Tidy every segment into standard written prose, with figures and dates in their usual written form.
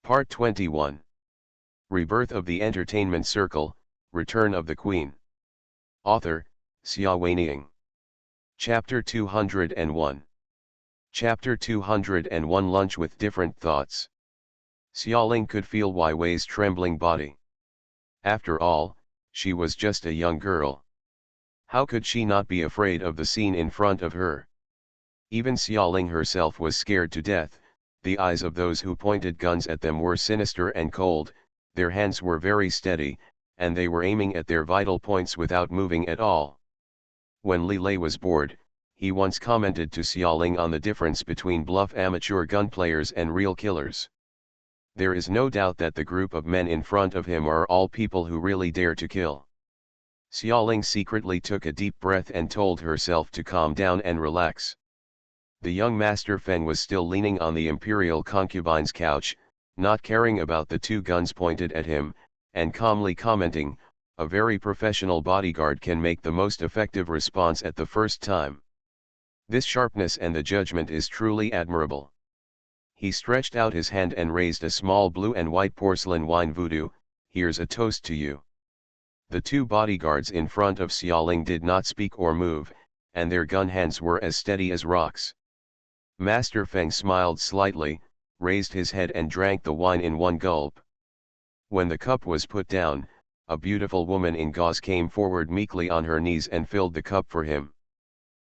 Part 21. Rebirth of the Entertainment Circle, Return of the Queen. Author, Xia Weining. Chapter 201. Chapter 201 Lunch with Different Thoughts. Xiaoling could feel Wai Wei's trembling body. After all, she was just a young girl. How could she not be afraid of the scene in front of her? Even Xiaoling herself was scared to death. The eyes of those who pointed guns at them were sinister and cold, their hands were very steady, and they were aiming at their vital points without moving at all. When Li Lei was bored, he once commented to Xiaoling on the difference between bluff amateur gunplayers and real killers. There is no doubt that the group of men in front of him are all people who really dare to kill. Xiaoling secretly took a deep breath and told herself to calm down and relax. The young Master Feng was still leaning on the imperial concubine's couch, not caring about the two guns pointed at him, and calmly commenting, "A very professional bodyguard can make the most effective response at the first time. This sharpness and the judgment is truly admirable." He stretched out his hand and raised a small blue and white porcelain wine voodoo. "Here's a toast to you." The two bodyguards in front of Xiaoling did not speak or move, and their gun hands were as steady as rocks. Master Feng smiled slightly, raised his head and drank the wine in one gulp. When the cup was put down, a beautiful woman in gauze came forward meekly on her knees and filled the cup for him.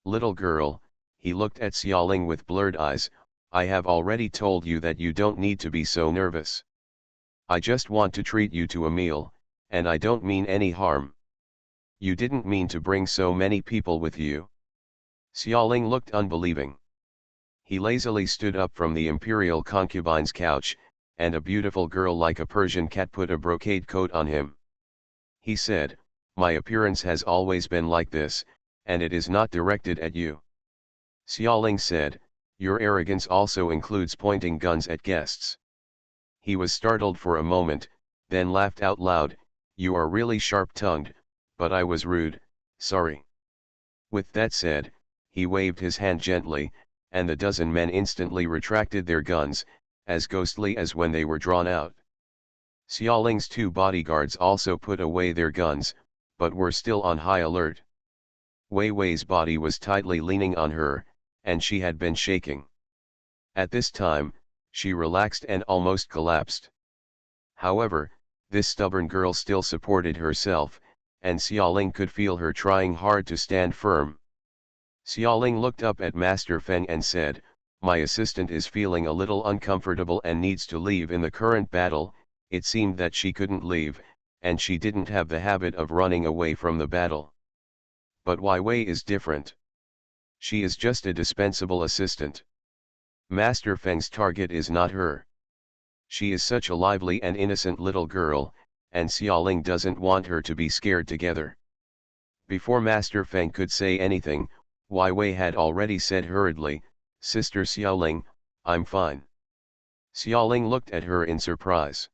"Little girl," he looked at Xiaoling with blurred eyes, "I have already told you that you don't need to be so nervous. I just want to treat you to a meal, and I don't mean any harm. You didn't mean to bring so many people with you." Xiaoling looked unbelieving. He lazily stood up from the imperial concubine's couch, and a beautiful girl like a Persian cat put a brocade coat on him. He said, "My appearance has always been like this, and it is not directed at you." Xiaoling said, "Your arrogance also includes pointing guns at guests." He was startled for a moment, then laughed out loud, "You are really sharp-tongued, but I was rude, sorry." With that said, he waved his hand gently, and the dozen men instantly retracted their guns, as ghostly as when they were drawn out. Xiaoling's two bodyguards also put away their guns, but were still on high alert. Wei Wei's body was tightly leaning on her, and she had been shaking. At this time, she relaxed and almost collapsed. However, this stubborn girl still supported herself, and Xiaoling could feel her trying hard to stand firm. Xiaoling looked up at Master Feng and said, "My assistant is feeling a little uncomfortable and needs to leave in the current battle." It seemed that she couldn't leave, and she didn't have the habit of running away from the battle. But Wai Wei is different. She is just a dispensable assistant. Master Feng's target is not her. She is such a lively and innocent little girl, and Xiaoling doesn't want her to be scared together. Before Master Feng could say anything, Wai Wei had already said hurriedly, "Sister Xiaoling, I'm fine." Xiaoling looked at her in surprise.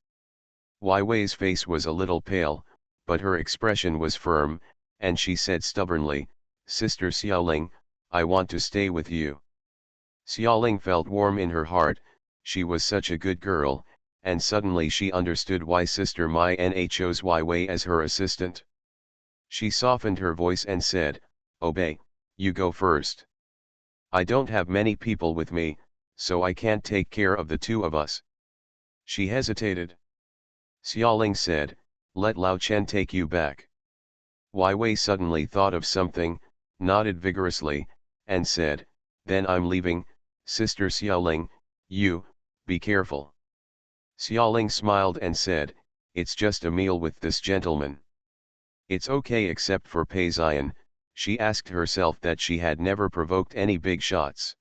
Wai Wei's face was a little pale, but her expression was firm, and she said stubbornly, "Sister Xiaoling, I want to stay with you." Xiaoling felt warm in her heart, she was such a good girl, and suddenly she understood why Sister Mai Na chose Wai Wei as her assistant. She softened her voice and said, "Obey, you go first. I don't have many people with me, so I can't take care of the two of us." She hesitated. Xiaoling said, "Let Lao Chen take you back." Wai Wei suddenly thought of something, nodded vigorously, and said, "Then I'm leaving, Sister Xiaoling, you, be careful." Xiaoling smiled and said, "It's just a meal with this gentleman. It's okay except for Pei Xian." She asked herself that she had never provoked any big shots.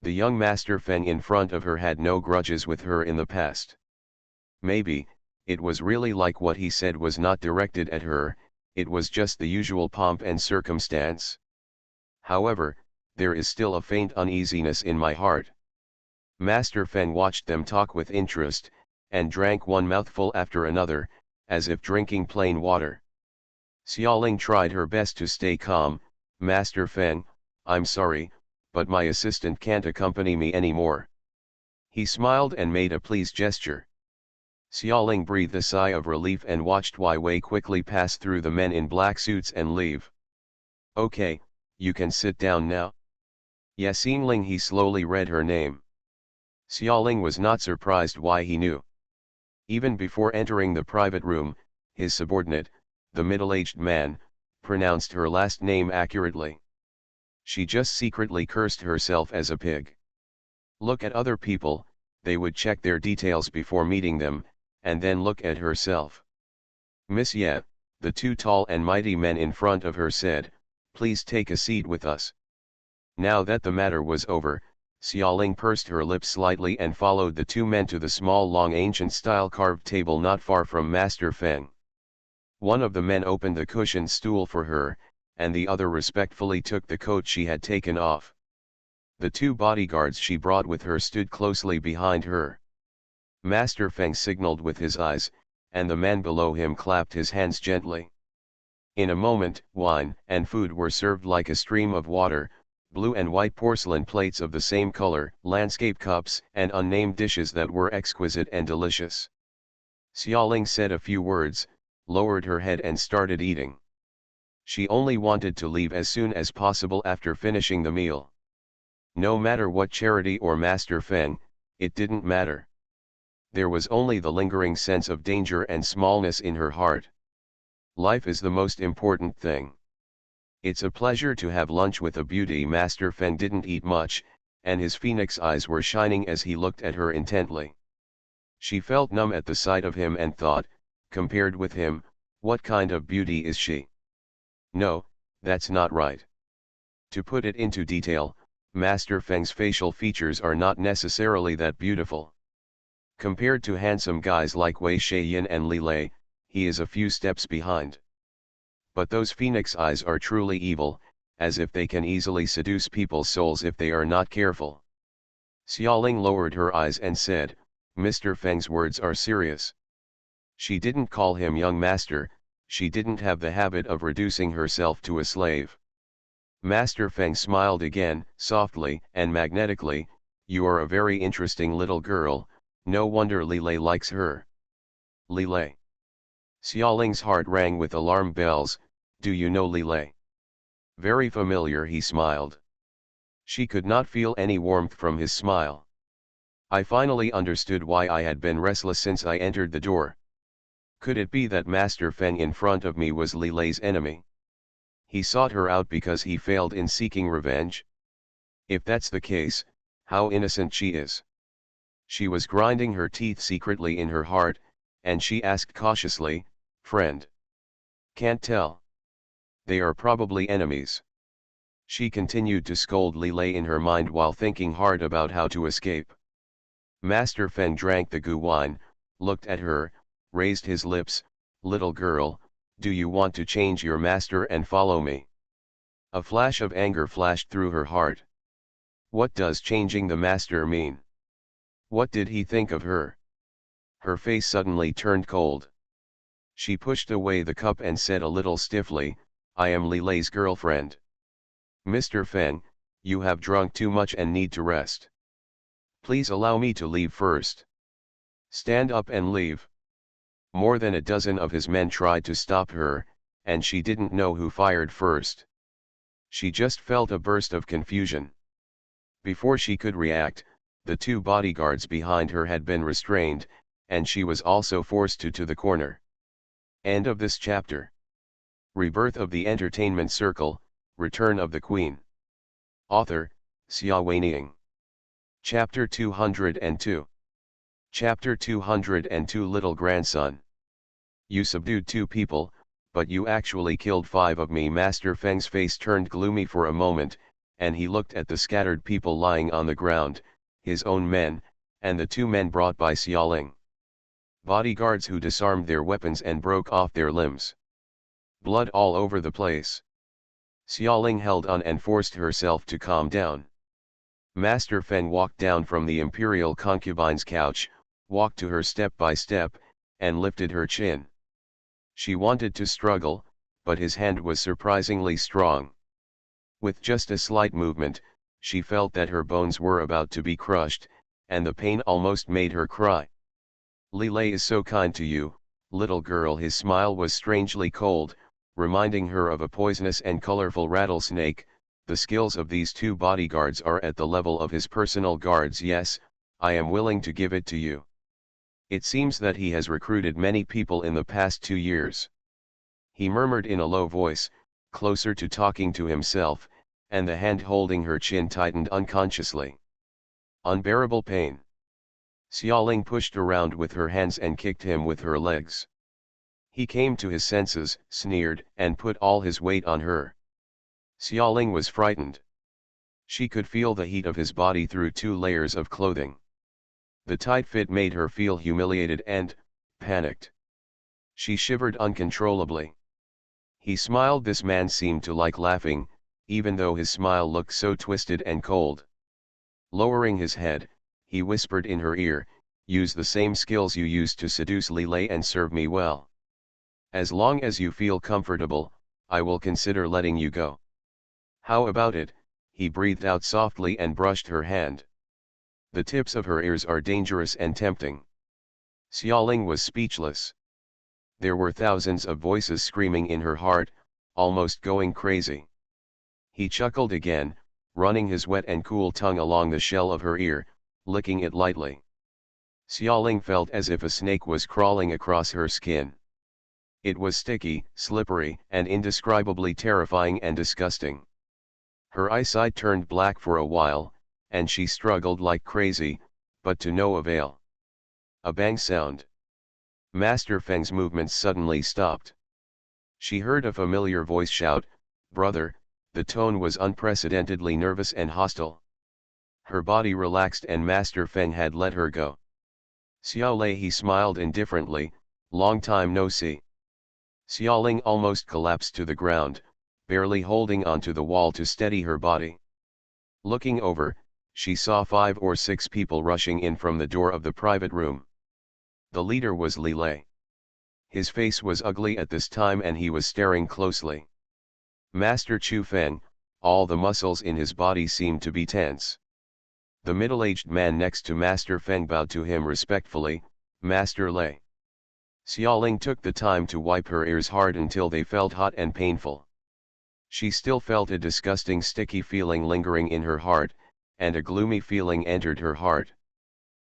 The young Master Feng in front of her had no grudges with her in the past. Maybe, it was really like what he said was not directed at her, it was just the usual pomp and circumstance. However, there is still a faint uneasiness in my heart. Master Feng watched them talk with interest, and drank one mouthful after another, as if drinking plain water. Xiaoling tried her best to stay calm. "Master Feng, I'm sorry, but my assistant can't accompany me anymore. He smiled and made a pleased gesture. Xiaoling breathed a sigh of relief and watched Wei Wei quickly pass through the men in black suits and leave. Okay, you can sit down now. Yaxingling, he slowly read her name. Xiaoling was not surprised why he knew. Even before entering the private room, his subordinate, the middle-aged man, pronounced her last name accurately. She just secretly cursed herself as a pig. Look at other people, they would check their details before meeting them, and then look at herself. Miss Ye, the two tall and mighty men in front of her said, please take a seat with us. Now that the matter was over, Xiaoling pursed her lips slightly and followed the two men to the small long ancient-style carved table not far from Master Feng. One of the men opened the cushioned stool for her, and the other respectfully took the coat she had taken off. The two bodyguards she brought with her stood closely behind her. Master Feng signaled with his eyes, and the man below him clapped his hands gently. In a moment, wine and food were served like a stream of water, blue and white porcelain plates of the same color, landscape cups, and unnamed dishes that were exquisite and delicious. Xiaoling said a few words, lowered her head and started eating. She only wanted to leave as soon as possible after finishing the meal. No matter what charity or Master Feng, it didn't matter. There was only the lingering sense of danger and smallness in her heart. Life is the most important thing. It's a pleasure to have lunch with a beauty. Master Feng didn't eat much, and his phoenix eyes were shining as he looked at her intently. She felt numb at the sight of him and thought, compared with him, what kind of beauty is she? No, that's not right. To put it into detail, Master Feng's facial features are not necessarily that beautiful. Compared to handsome guys like Wei Shayin and Li Lei, he is a few steps behind. But those phoenix eyes are truly evil, as if they can easily seduce people's souls if they are not careful. Xiaoling lowered her eyes and said, Mr. Feng's words are serious. She didn't call him young master, she didn't have the habit of reducing herself to a slave. Master Feng smiled again, softly and magnetically, you are a very interesting little girl, no wonder Li Lei likes her. Li Lei. Xiaoling's heart rang with alarm bells, do you know Li Lei? Very familiar, he smiled. She could not feel any warmth from his smile. I finally understood why I had been restless since I entered the door. Could it be that Master Feng in front of me was Li Lei's enemy? He sought her out because he failed in seeking revenge? If that's the case, how innocent she is. She was grinding her teeth secretly in her heart, and she asked cautiously, friend? Can't tell. They are probably enemies. She continued to scold Li Lei in her mind while thinking hard about how to escape. Master Feng drank the gu wine, looked at her, raised his lips, little girl, do you want to change your master and follow me? A flash of anger flashed through her heart. What does changing the master mean? What did he think of her? Her face suddenly turned cold. She pushed away the cup and said a little stiffly, I am Li Lei's girlfriend. Mr. Feng, you have drunk too much and need to rest. Please allow me to leave first. Stand up and leave. More than a dozen of his men tried to stop her, and she didn't know who fired first. She just felt a burst of confusion. Before she could react, the two bodyguards behind her had been restrained, and she was also forced to the corner. End of this chapter. Rebirth of the Entertainment Circle, Return of the Queen. Author, Xia Weining. Chapter 202. Chapter 202. Little grandson. You subdued 2 people, but you actually killed 5 of me. Master Feng's face turned gloomy for a moment, and he looked at the scattered people lying on the ground, his own men, and the 2 men brought by Xiaoling. Bodyguards who disarmed their weapons and broke off their limbs. Blood all over the place. Xiaoling held on and forced herself to calm down. Master Feng walked down from the imperial concubine's couch, walked to her step by step, and lifted her chin. She wanted to struggle, but his hand was surprisingly strong. With just a slight movement, she felt that her bones were about to be crushed, and the pain almost made her cry. Li Lei is so kind to you, little girl. His smile was strangely cold, reminding her of a poisonous and colorful rattlesnake. The skills of these two bodyguards are at the level of his personal guards. Yes, I am willing to give it to you. It seems that he has recruited many people in the past 2 years. He murmured in a low voice, closer to talking to himself, and the hand holding her chin tightened unconsciously. Unbearable pain. Xiaoling pushed around with her hands and kicked him with her legs. He came to his senses, sneered, and put all his weight on her. Xiaoling was frightened. She could feel the heat of his body through 2 layers of clothing. The tight fit made her feel humiliated and panicked. She shivered uncontrollably. He smiled. This man seemed to like laughing, even though his smile looked so twisted and cold. Lowering his head, he whispered in her ear, "Use the same skills you used to seduce Li Lei and serve me well. As long as you feel comfortable, I will consider letting you go." "How about it?" he breathed out softly and brushed her hand. "The tips of her ears are dangerous and tempting." Xiaoling was speechless. There were thousands of voices screaming in her heart, almost going crazy. He chuckled again, running his wet and cool tongue along the shell of her ear, licking it lightly. Xiaoling felt as if a snake was crawling across her skin. It was sticky, slippery, and indescribably terrifying and disgusting. Her eyesight turned black for a while, and she struggled like crazy, but to no avail. A bang sound. Master Feng's movements suddenly stopped. She heard a familiar voice shout, "Brother." The tone was unprecedentedly nervous and hostile. Her body relaxed and Master Feng had let her go. "Xiaolei," he smiled indifferently, "long time no see." Xiaoling almost collapsed to the ground, barely holding onto the wall to steady her body. Looking over, she saw 5 or 6 people rushing in from the door of the private room. The leader was Li Lei. His face was ugly at this time and he was staring closely. Master Chu Feng, all the muscles in his body seemed to be tense. The middle-aged man next to Master Feng bowed to him respectfully, "Master Lei." Xiaoling took the time to wipe her ears hard until they felt hot and painful. She still felt a disgusting sticky feeling lingering in her heart, and a gloomy feeling entered her heart.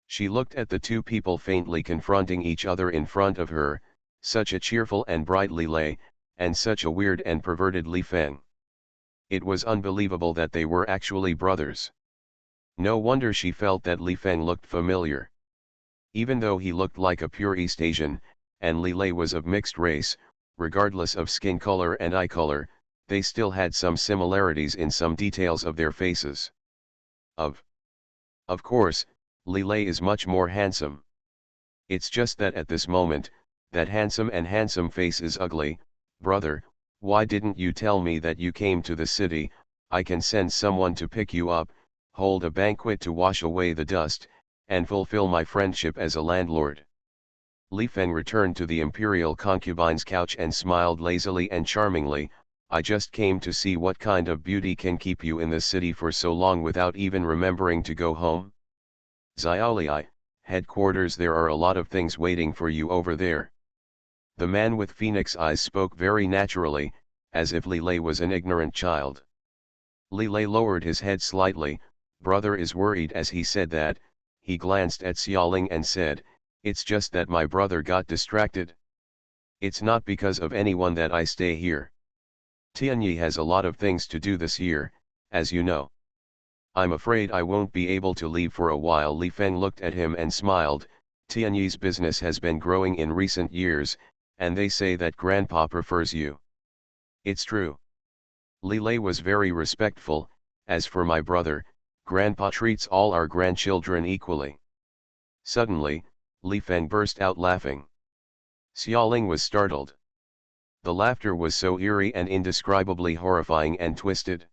She looked at the 2 people faintly confronting each other in front of her, such a cheerful and bright Li Lei, and such a weird and perverted Li Feng. It was unbelievable that they were actually brothers. No wonder she felt that Li Feng looked familiar. Even though he looked like a pure East Asian, and Li Lei was of mixed race, regardless of skin color and eye color, they still had some similarities in some details of their faces. Of course, Li Lei is much more handsome. It's just that at this moment, that handsome face is ugly. "Brother, why didn't you tell me that you came to the city? I can send someone to pick you up, hold a banquet to wash away the dust, and fulfill my friendship as a landlord." Li Feng returned to the imperial concubine's couch and smiled lazily and charmingly, "I just came to see what kind of beauty can keep you in the city for so long without even remembering to go home. Xiaolei, headquarters, there are a lot of things waiting for you over there." The man with phoenix eyes spoke very naturally, as if Li Lei was an ignorant child. Li Lei lowered his head slightly. "Brother is worried." As he said that, he glanced at Xiaoling and said, "It's just that my brother got distracted. It's not because of anyone that I stay here. Tianyi has a lot of things to do this year, as you know. I'm afraid I won't be able to leave for a while." Li Feng looked at him and smiled. "Tianyi's business has been growing in recent years, and they say that Grandpa prefers you." "It's true." Li Lei was very respectful. "As for my brother, Grandpa treats all our grandchildren equally." Suddenly, Li Feng burst out laughing. Xiaoling was startled. The laughter was so eerie and indescribably horrifying and twisted.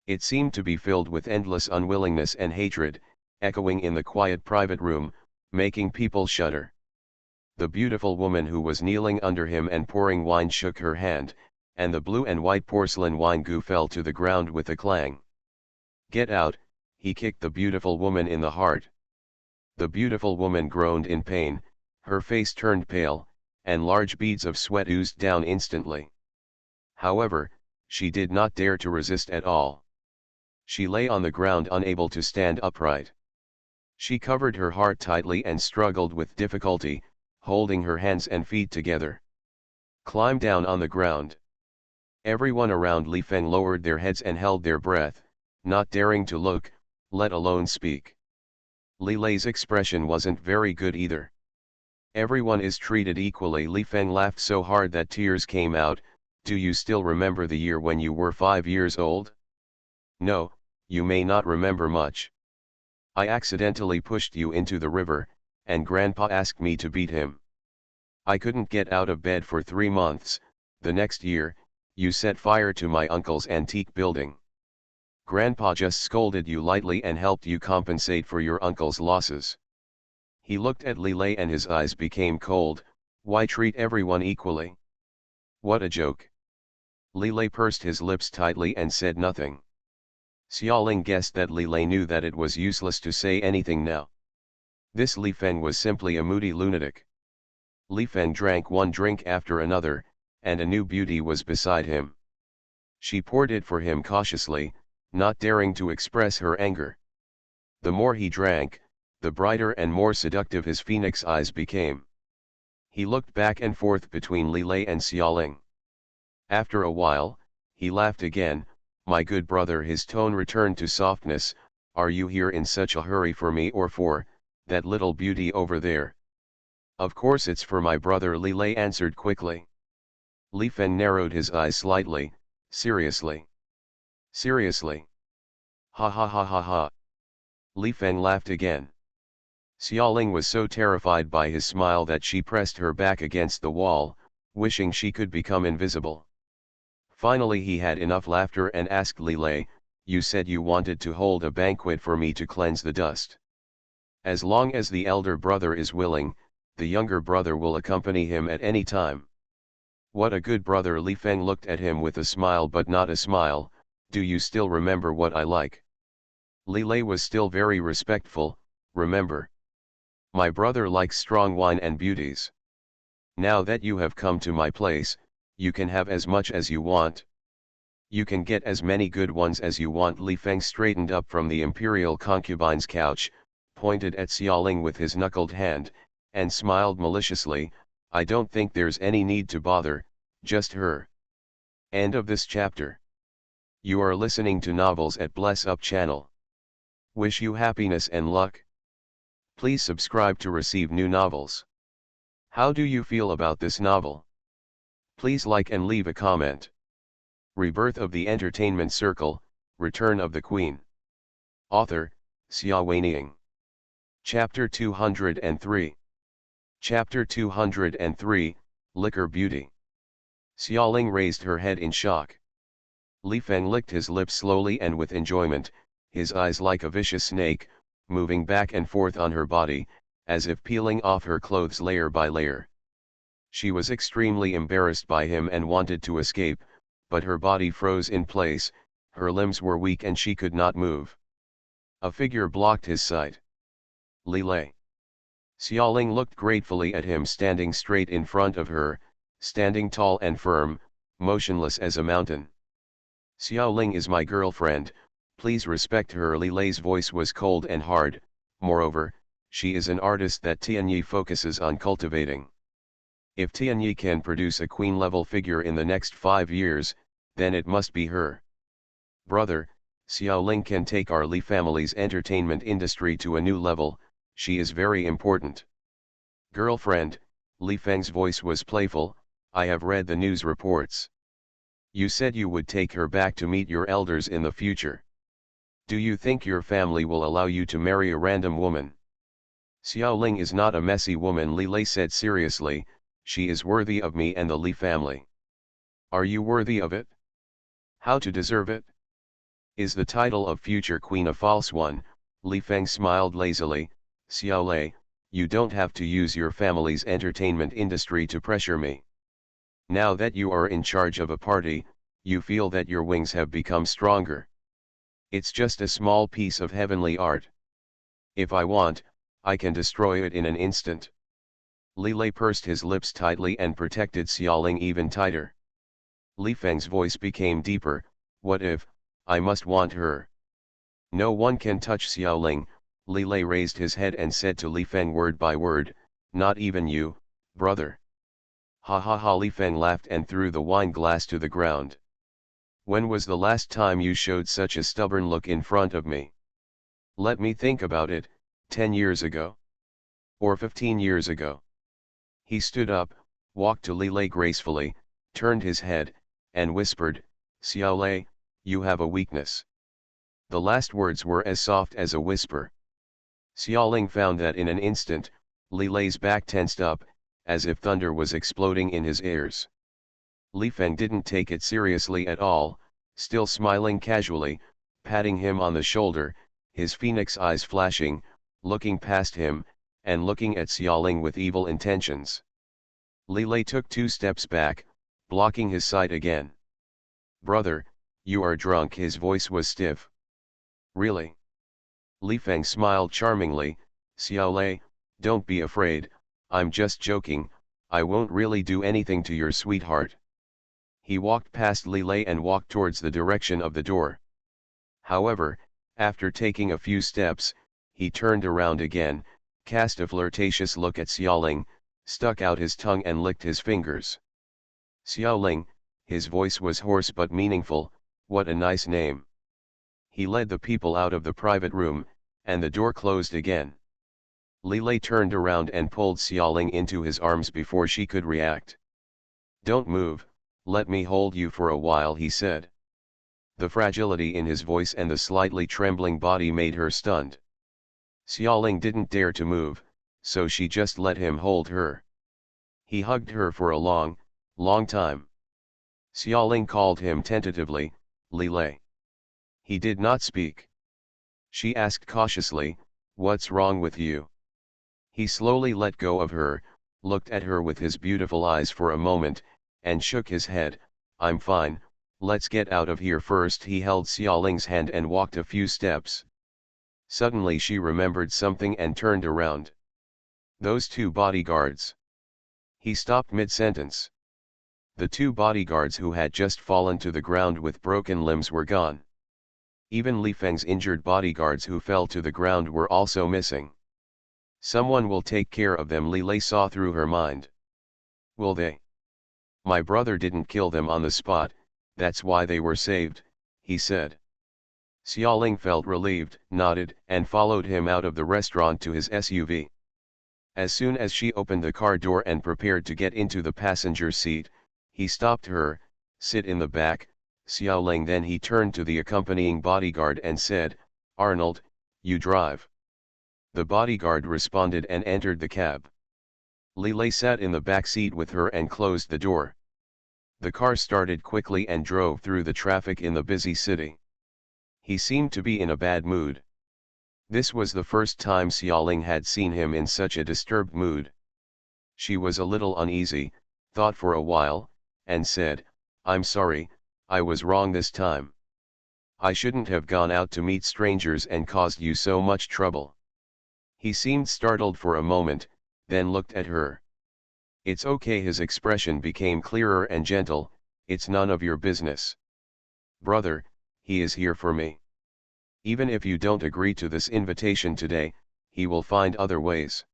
It seemed to be filled with endless unwillingness and hatred, echoing in the quiet private room, making people shudder. The beautiful woman who was kneeling under him and pouring wine shook her hand, and the blue and white porcelain wine goo fell to the ground with a clang. "Get out!" he kicked the beautiful woman in the heart. The beautiful woman groaned in pain, her face turned pale, and large beads of sweat oozed down instantly. However, she did not dare to resist at all. She lay on the ground unable to stand upright. She covered her heart tightly and struggled with difficulty, holding her hands and feet together. Climb down on the ground. Everyone around Li Feng lowered their heads and held their breath, not daring to look, let alone speak. Li Lei's expression wasn't very good either. Everyone is treated equally. Li Feng laughed so hard that tears came out. Do you still remember the year when you were 5 years old? No, you may not remember much. I accidentally pushed you into the river, and Grandpa asked me to beat him. I couldn't get out of bed for 3 months. The next year, you set fire to my uncle's antique building. Grandpa just scolded you lightly and helped you compensate for your uncle's losses. He looked at Li Lei and his eyes became cold. Why treat everyone equally? What a joke. Li Lei pursed his lips tightly and said nothing. Xiaoling guessed that Li Lei knew that it was useless to say anything now. This Li Feng was simply a moody lunatic. Li Feng drank one drink after another, and a new beauty was beside him. She poured it for him cautiously, not daring to express her anger. The more he drank, the brighter and more seductive his phoenix eyes became. He looked back and forth between Li Lei and Xiaoling. After a while, he laughed again. My good brother, his tone returned to softness, are you here in such a hurry for me or for that little beauty over there? Of course it's for my brother, Li Lei answered quickly. Li Feng narrowed his eyes slightly. Seriously? Seriously? Ha ha ha ha ha. Li Feng laughed again. Xiaoling was so terrified by his smile that she pressed her back against the wall, wishing she could become invisible. Finally he had enough laughter and asked Li Lei, you said you wanted to hold a banquet for me to cleanse the dust. As long as the elder brother is willing, the younger brother will accompany him at any time. What a good brother. Li Feng looked at him with a smile but not a smile. Do you still remember what I like? Li Lei was still very respectful. Remember. My brother likes strong wine and beauties. Now that you have come to my place, you can have as much as you want. You can get as many good ones as you want. Li Feng straightened up from the imperial concubine's couch, pointed at Xiaoling with his knuckled hand, and smiled maliciously. I don't think there's any need to bother, just her. End of this chapter. You are listening to novels at Bless Up channel. Wish you happiness and luck. Please subscribe to receive new novels. How do you feel about this novel? Please like and leave a comment. Rebirth of the Entertainment Circle, Return of the Queen. Author, Xia Weining. Chapter 203. Chapter 203, Liquor Beauty. Xiaoling raised her head in shock. Li Feng licked his lips slowly and with enjoyment, his eyes like a vicious snake, moving back and forth on her body, as if peeling off her clothes layer by layer. She was extremely embarrassed by him and wanted to escape, but her body froze in place, her limbs were weak and she could not move. A figure blocked his sight. Li Lei. Xiaoling looked gratefully at him standing straight in front of her, standing tall and firm, motionless as a mountain. Xiaoling is my girlfriend, please respect her. Li Lei's voice was cold and hard. Moreover, she is an artist that Tianyi focuses on cultivating. If Tianyi can produce a queen-level figure in the next 5 years, then it must be her. Brother, Xiaoling can take our Li family's entertainment industry to a new level, she is very important. Girlfriend, Li Feng's voice was playful, I have read the news reports. You said you would take her back to meet your elders in the future. Do you think your family will allow you to marry a random woman? Xiaoling is not a messy woman, Li Lei said seriously, she is worthy of me and the Li family. Are you worthy of it? How to deserve it? Is the title of future queen a false one? Li Feng smiled lazily. Xiaolei, you don't have to use your family's entertainment industry to pressure me. Now that you are in charge of a party, you feel that your wings have become stronger. It's just a small piece of heavenly art. If I want, I can destroy it in an instant. Li Lei pursed his lips tightly and protected Xiaoling even tighter. Li Feng's voice became deeper, what if, I must want her. No one can touch Xiaoling. Li Lei raised his head and said to Li Feng word by word, not even you, brother. Ha ha ha. Li Feng laughed and threw the wine glass to the ground. When was the last time you showed such a stubborn look in front of me? Let me think about it, 10 years ago? Or 15 years ago? He stood up, walked to Li Lei gracefully, turned his head, and whispered, Xiao Lei, you have a weakness. The last words were as soft as a whisper. Xiaoling found that in an instant, Li Lei's back tensed up, as if thunder was exploding in his ears. Li Feng didn't take it seriously at all, still smiling casually, patting him on the shoulder, his phoenix eyes flashing, looking past him, and looking at Xiaoling with evil intentions. Li Lei took 2 steps back, blocking his sight again. Brother, you are drunk. His voice was stiff. Really? Li Feng smiled charmingly, Xiao Lei, don't be afraid, I'm just joking, I won't really do anything to your sweetheart. He walked past Li Lei and walked towards the direction of the door. However, after taking a few steps, he turned around again, cast a flirtatious look at Xiaoling, stuck out his tongue and licked his fingers. Xiaoling, his voice was hoarse but meaningful, what a nice name. He led the people out of the private room, and the door closed again. Li Lei turned around and pulled Xiaoling into his arms before she could react. Don't move, let me hold you for a while, he said. The fragility in his voice and the slightly trembling body made her stunned. Xiaoling didn't dare to move, so she just let him hold her. He hugged her for a long, long time. Xiaoling called him tentatively, Li Lei. He did not speak. She asked cautiously, what's wrong with you? He slowly let go of her, looked at her with his beautiful eyes for a moment, and shook his head, I'm fine, let's get out of here first. He held Xiaoling's hand and walked a few steps. Suddenly she remembered something and turned around. Those 2 bodyguards. He stopped mid-sentence. The 2 bodyguards who had just fallen to the ground with broken limbs were gone. Even Li Feng's injured bodyguards who fell to the ground were also missing. Someone will take care of them, Li Lei saw through her mind. Will they? My brother didn't kill them on the spot, that's why they were saved, he said. Xiaoling felt relieved, nodded, and followed him out of the restaurant to his SUV. As soon as she opened the car door and prepared to get into the passenger seat, he stopped her, sit in the back, Xiaoling. Then he turned to the accompanying bodyguard and said, Arnold, you drive. The bodyguard responded and entered the cab. Li Lei sat in the back seat with her and closed the door. The car started quickly and drove through the traffic in the busy city. He seemed to be in a bad mood. This was the first time Xiaoling had seen him in such a disturbed mood. She was a little uneasy, thought for a while, and said, I'm sorry, I was wrong this time. I shouldn't have gone out to meet strangers and caused you so much trouble. He seemed startled for a moment, then looked at her. It's okay. His expression became clearer and gentle, it's none of your business. Brother, he is here for me. Even if you don't agree to this invitation today, he will find other ways.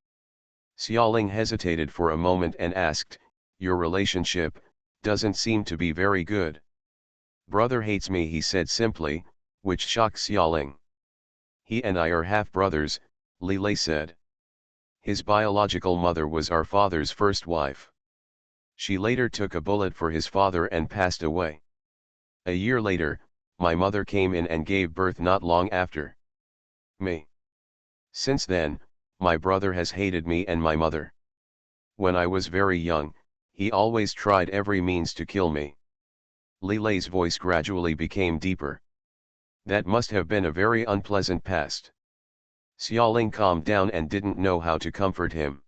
Xiaoling hesitated for a moment and asked, your relationship doesn't seem to be very good. Brother hates me, he said simply, which shocked Xiaoling. He and I are half-brothers, Li Lei said. His biological mother was our father's first wife. She later took a bullet for his father and passed away. A year later, my mother came in and gave birth not long after me. Since then, my brother has hated me and my mother. When I was very young, he always tried every means to kill me. Li Lei's voice gradually became deeper. That must have been a very unpleasant past. Xiaoling calmed down and didn't know how to comfort him.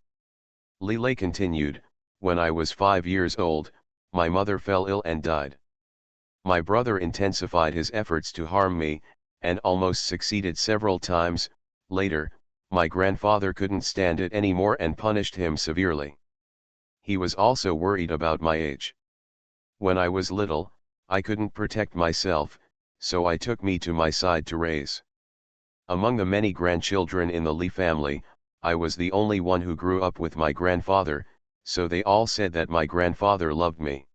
Li Lei continued, when I was 5 years old, my mother fell ill and died. My brother intensified his efforts to harm me, and almost succeeded several times. Later, My grandfather couldn't stand it anymore and punished him severely. He was also worried about my age. When I was little, I couldn't protect myself, so I took me to my side to raise. Among the many grandchildren in the Lee family, I was the only one who grew up with my grandfather, so they all said that my grandfather loved me.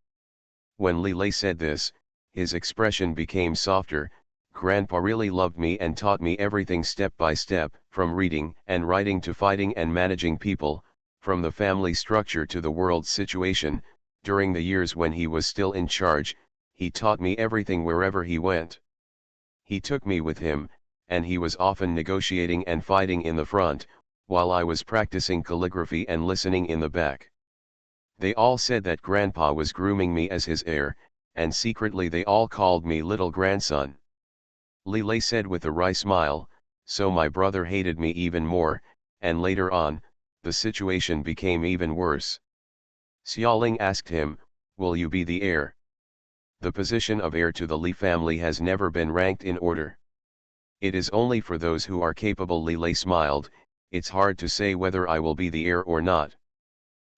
When Lile said this, his expression became softer. Grandpa really loved me and taught me everything step by step, from reading and writing to fighting and managing people, from the family structure to the world situation. During the years when he was still in charge, he taught me everything wherever he went. He took me with him, and he was often negotiating and fighting in the front, while I was practicing calligraphy and listening in the back. They all said that Grandpa was grooming me as his heir, and secretly they all called me little grandson. Lile said with a wry smile, so my brother hated me even more, and later on, the situation became even worse. Xiaoling asked him, "Will you be the heir?" The position of heir to the Li family has never been ranked in order. It is only for those who are capable. Lile smiled, "It's hard to say whether I will be the heir or not."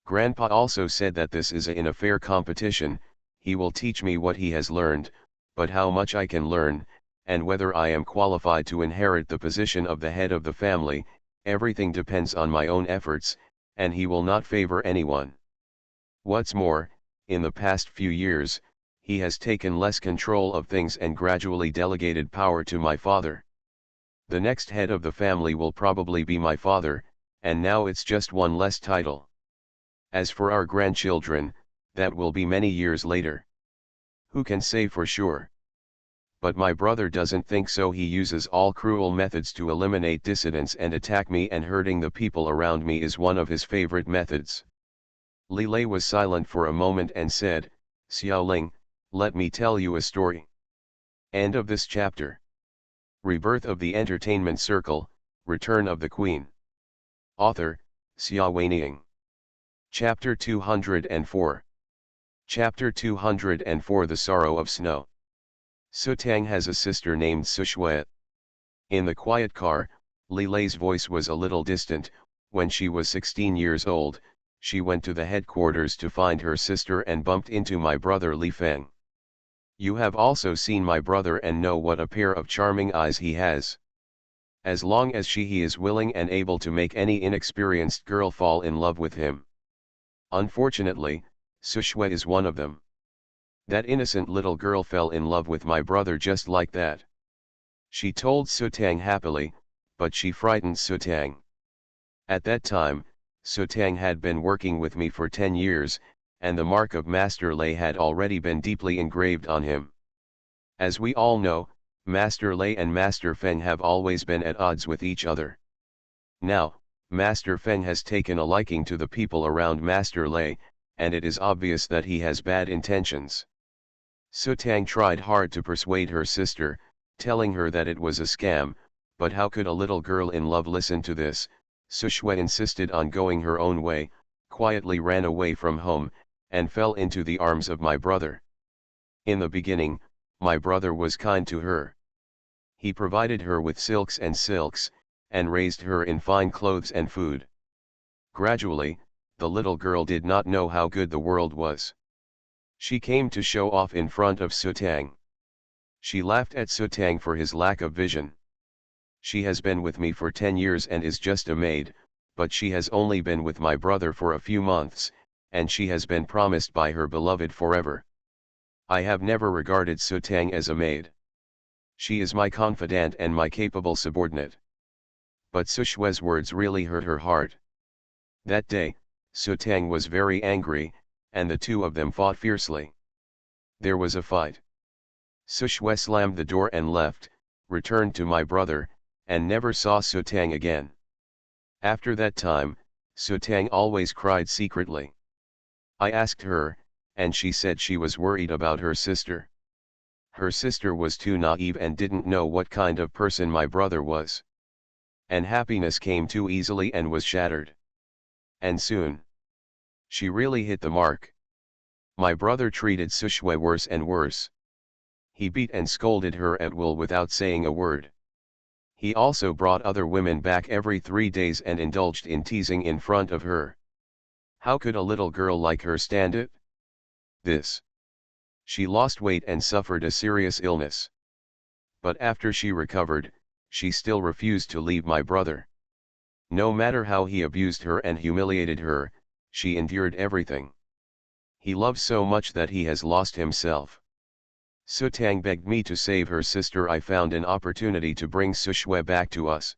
Grandpa also said that this is in a fair competition. He will teach me what he has learned, but how much I can learn, and whether I am qualified to inherit the position of the head of the family, everything depends on my own efforts, and he will not favor anyone. What's more, in the past few years, he has taken less control of things and gradually delegated power to my father. The next head of the family will probably be my father, and now it's just one less title. As for our grandchildren, that will be many years later. Who can say for sure? But my brother doesn't think so. He uses all cruel methods to eliminate dissidents and attack me, and hurting the people around me is one of his favorite methods. Lile was silent for a moment and said, "Xiaoling, let me tell you a story." End of this chapter. Rebirth of the Entertainment Circle, Return of the Queen. Author, Xia Weining. Chapter 204. Chapter 204 The Sorrow of Snow. Sutang has a sister named Sushui. In the quiet car, Lilei's voice was a little distant. When she was 16 years old, she went to the headquarters to find her sister and bumped into my brother Li Feng. "You have also seen my brother and know what a pair of charming eyes he has. As long as he is willing and able to make any inexperienced girl fall in love with him. Unfortunately, Sushui is one of them. That innocent little girl fell in love with my brother just like that." She told Sutang happily, but she frightened Sutang. At that time, Sutang had been working with me for 10 years, and the mark of Master Lei had already been deeply engraved on him. As we all know, Master Lei and Master Feng have always been at odds with each other. Now, Master Feng has taken a liking to the people around Master Lei, and it is obvious that he has bad intentions. Sutang tried hard to persuade her sister, telling her that it was a scam, but how could a little girl in love listen to this? Sushui insisted on going her own way, quietly ran away from home, and fell into the arms of my brother. In the beginning, my brother was kind to her. He provided her with silks, and raised her in fine clothes and food. Gradually, the little girl did not know how good the world was. She came to show off in front of Sutang. She laughed at Sutang for his lack of vision. "She has been with me for 10 years and is just a maid, but she has only been with my brother for a few months, and she has been promised by her beloved forever. I have never regarded Sutang as a maid. She is my confidant and my capable subordinate." But Sushui's words really hurt her heart. That day, Sutang was very angry, and the two of them fought fiercely. There was a fight. Sushui slammed the door and left, returned to my brother, and never saw Sutang again. After that time, Sutang always cried secretly. I asked her, and she said she was worried about her sister. Her sister was too naive and didn't know what kind of person my brother was. And happiness came too easily and was shattered. And soon, she really hit the mark. My brother treated Sushui worse and worse. He beat and scolded her at will without saying a word. He also brought other women back every 3 days and indulged in teasing in front of her. How could a little girl like her stand it? This. She lost weight and suffered a serious illness. But after she recovered, she still refused to leave my brother. No matter how he abused her and humiliated her, she endured everything. He loves so much that he has lost himself. Sutang begged me to save her sister. I found an opportunity to bring Sushwe back to us.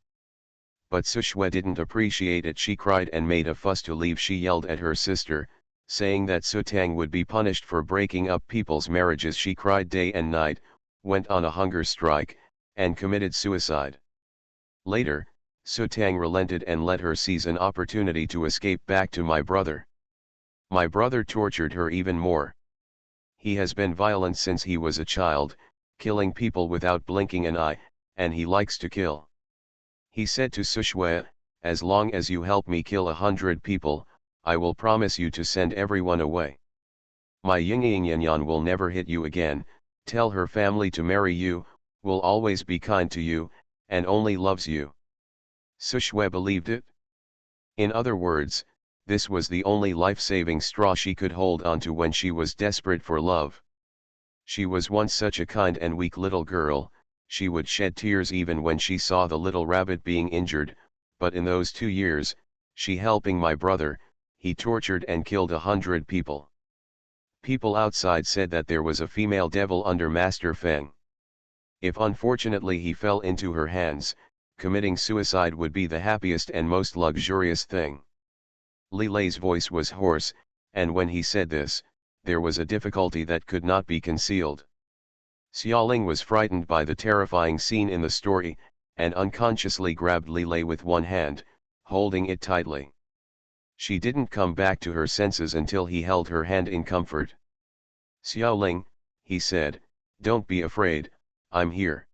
But Sushwe didn't appreciate it. She cried and made a fuss to leave. She yelled at her sister, saying that Sutang would be punished for breaking up people's marriages. She cried day and night, went on a hunger strike, and committed suicide. Later, Sutang relented and let her seize an opportunity to escape back to my brother. My brother tortured her even more. He has been violent since he was a child, killing people without blinking an eye, and he likes to kill. He said to Sushwe, "As long as you help me kill 100 people, I will promise you to send everyone away. My Yingyingyanyan will never hit you again, tell her family to marry you, will always be kind to you, and only loves you." Sushwe believed it. In other words, this was the only life-saving straw she could hold onto when she was desperate for love. She was once such a kind and weak little girl, she would shed tears even when she saw the little rabbit being injured, but in those 2 years, she helping my brother, he tortured and killed 100 people. People outside said that there was a female devil under Master Feng. If unfortunately he fell into her hands, committing suicide would be the happiest and most luxurious thing. Li Lei's voice was hoarse, and when he said this, there was a difficulty that could not be concealed. Xiaoling was frightened by the terrifying scene in the story, and unconsciously grabbed Li Lei with one hand, holding it tightly. She didn't come back to her senses until he held her hand in comfort. "Xiaoling," he said, "don't be afraid, I'm here."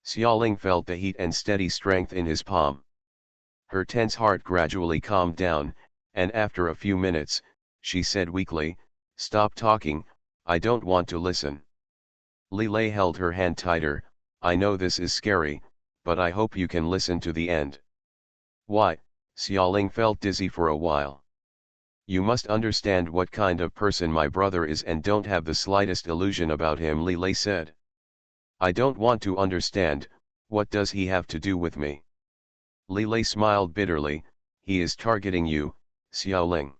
Xiaoling felt the heat and steady strength in his palm. Her tense heart gradually calmed down, and after a few minutes, she said weakly, "Stop talking, I don't want to listen." Li Lei held her hand tighter. "I know this is scary, but I hope you can listen to the end." "Why?" Xiaoling felt dizzy for a while. "You must understand what kind of person my brother is and don't have the slightest illusion about him," Li Lei said. "I don't want to understand, what does he have to do with me?" Li Lei smiled bitterly, "He is targeting you, Xiaoling.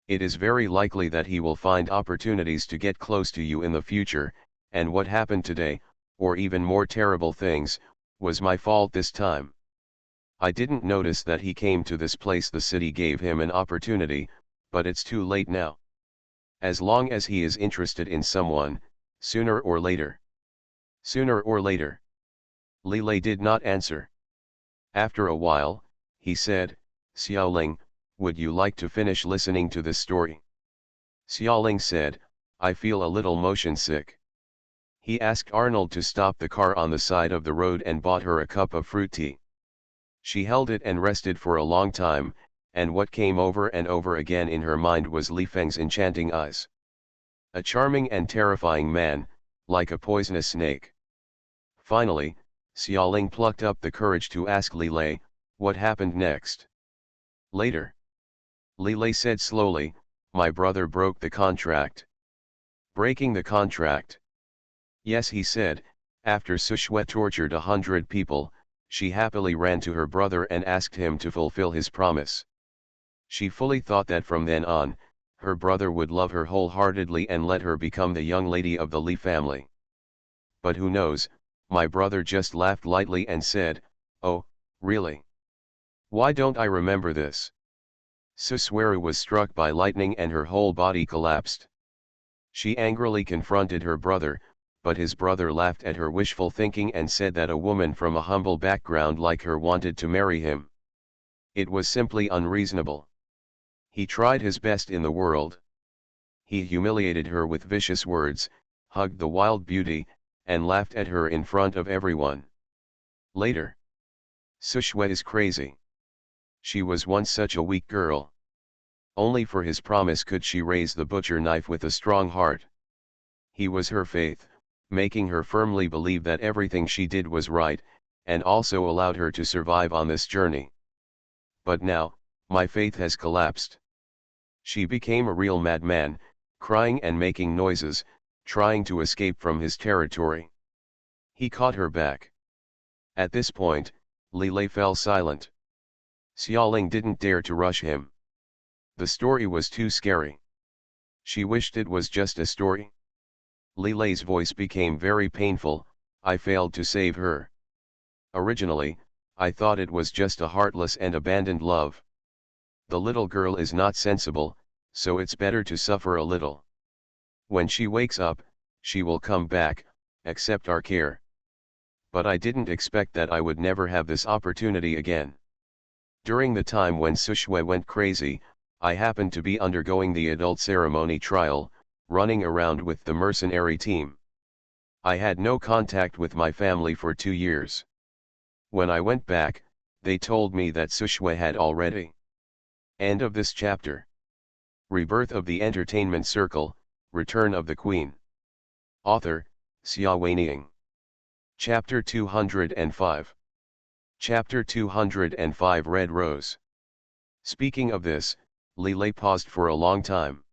It is very likely that he will find opportunities to get close to you in the future, and what happened today, or even more terrible things, was my fault this time. I didn't notice that he came to this place. The city gave him an opportunity, but it's too late now. As long as he is interested in someone, sooner or later." "Sooner or later?" Li Lei did not answer. After a while, he said, "Xiaoling, would you like to finish listening to this story?" Xiaoling said, "I feel a little motion sick." He asked Arnold to stop the car on the side of the road and bought her a cup of fruit tea. She held it and rested for a long time, and what came over and over again in her mind was Li Feng's enchanting eyes. A charming and terrifying man, like a poisonous snake. Finally, Xiaoling plucked up the courage to ask Li Lei, "What happened next?" "Later." Li Lei said slowly, "My brother broke the contract." "Breaking the contract?" "Yes," he said, "after Sushwe tortured 100 people, she happily ran to her brother and asked him to fulfill his promise. She fully thought that from then on, her brother would love her wholeheartedly and let her become the young lady of the Li family. But who knows, my brother just laughed lightly and said, 'Oh, really? Why don't I remember this?'" Susweru was struck by lightning and her whole body collapsed. She angrily confronted her brother, but his brother laughed at her wishful thinking and said that a woman from a humble background like her wanted to marry him. It was simply unreasonable. He tried his best in the world. He humiliated her with vicious words, hugged the wild beauty, and laughed at her in front of everyone. Later. Sushwe is crazy. She was once such a weak girl. Only for his promise could she raise the butcher knife with a strong heart. He was her faith, making her firmly believe that everything she did was right, and also allowed her to survive on this journey. But now, my faith has collapsed. She became a real madman, crying and making noises, trying to escape from his territory. He caught her back. At this point, Li Lei fell silent. Xiaoling didn't dare to rush him. The story was too scary. She wished it was just a story. Li Lei's voice became very painful. I failed to save her. Originally, I thought it was just a heartless and abandoned love. The little girl is not sensible, so it's better to suffer a little. When she wakes up, she will come back, accept our care. But I didn't expect that I would never have this opportunity again. During the time when Sushui went crazy, I happened to be undergoing the adult ceremony trial, running around with the mercenary team. I had no contact with my family for 2 years. When I went back, they told me that Sushui had already. End of this chapter. Rebirth of the Entertainment Circle, Return of the Queen. Author, Xia Weining. Chapter 205. Chapter 205 Red Rose. Speaking of this, Li Lei paused for a long time.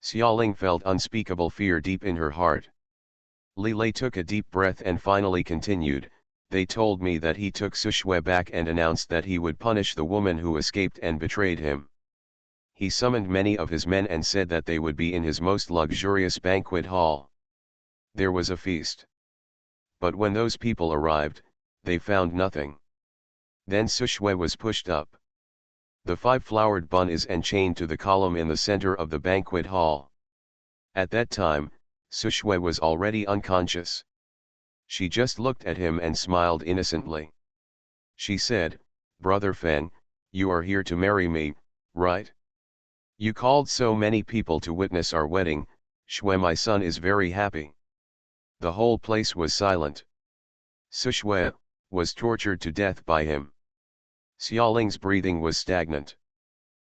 Xiaoling felt unspeakable fear deep in her heart. Li Lei took a deep breath and finally continued, they told me that he took Sushui back and announced that he would punish the woman who escaped and betrayed him. He summoned many of his men and said that they would be in his most luxurious banquet hall. There was a feast. But when those people arrived, they found nothing. Then Sushui was pushed up. The 5-flowered bun is enchained to the column in the center of the banquet hall. At that time, Sushui was already unconscious. She just looked at him and smiled innocently. She said, "Brother Feng, you are here to marry me, right? You called so many people to witness our wedding. Shui, my son, is very happy." The whole place was silent. Sushui was tortured to death by him. Xiaoling's breathing was stagnant.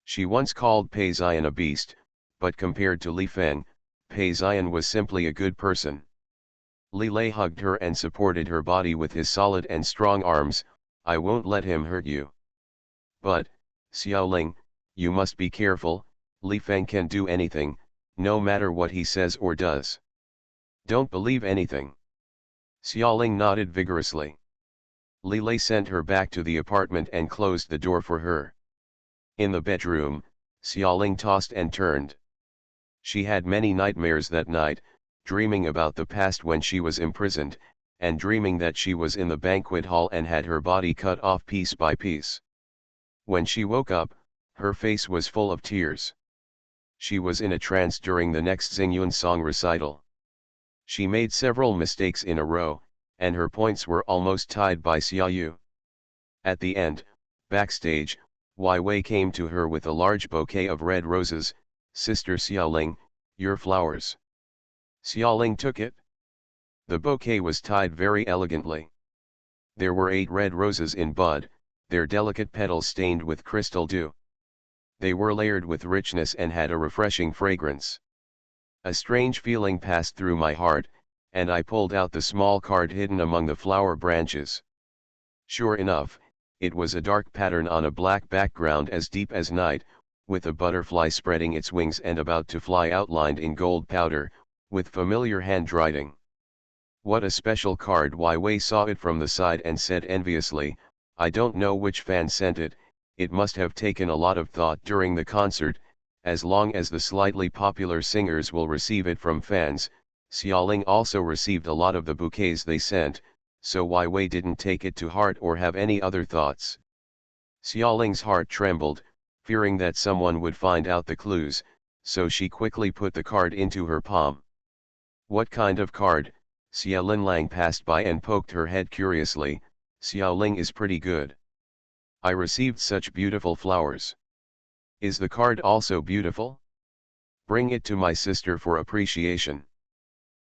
She once called Pei Xian a beast, but compared to Li Feng, Pei Xian was simply a good person. Li Lei hugged her and supported her body with his solid and strong arms. "I won't let him hurt you. But, Xiaoling, you must be careful. Li Feng can do anything, no matter what he says or does. Don't believe anything." Xiaoling nodded vigorously. Li Lei sent her back to the apartment and closed the door for her. In the bedroom, Xiaoling tossed and turned. She had many nightmares that night, dreaming about the past when she was imprisoned, and dreaming that she was in the banquet hall and had her body cut off piece by piece. When she woke up, her face was full of tears. She was in a trance during the next Xingyun song recital. She made several mistakes in a row, and her points were almost tied by Xiaoyu. At the end, backstage, Wai Wei came to her with a large bouquet of red roses. "Sister Xiaoling, your flowers." Xiaoling took it. The bouquet was tied very elegantly. There were 8 red roses in bud, their delicate petals stained with crystal dew. They were layered with richness and had a refreshing fragrance. A strange feeling passed through my heart, and I pulled out the small card hidden among the flower branches. Sure enough, it was a dark pattern on a black background as deep as night, with a butterfly spreading its wings and about to fly outlined in gold powder, with familiar handwriting. "What a special card." Wai Wei saw it from the side and said enviously, "I don't know which fan sent it, it must have taken a lot of thought during the concert. As long as the slightly popular singers will receive it from fans." Xiaoling also received a lot of the bouquets they sent, so Wai Wei didn't take it to heart or have any other thoughts. Xiaoling's heart trembled, fearing that someone would find out the clues, so she quickly put the card into her palm. "What kind of card?" Xia Linlang passed by and poked her head curiously. "Xiaoling is pretty good. I received such beautiful flowers. Is the card also beautiful? Bring it to my sister for appreciation."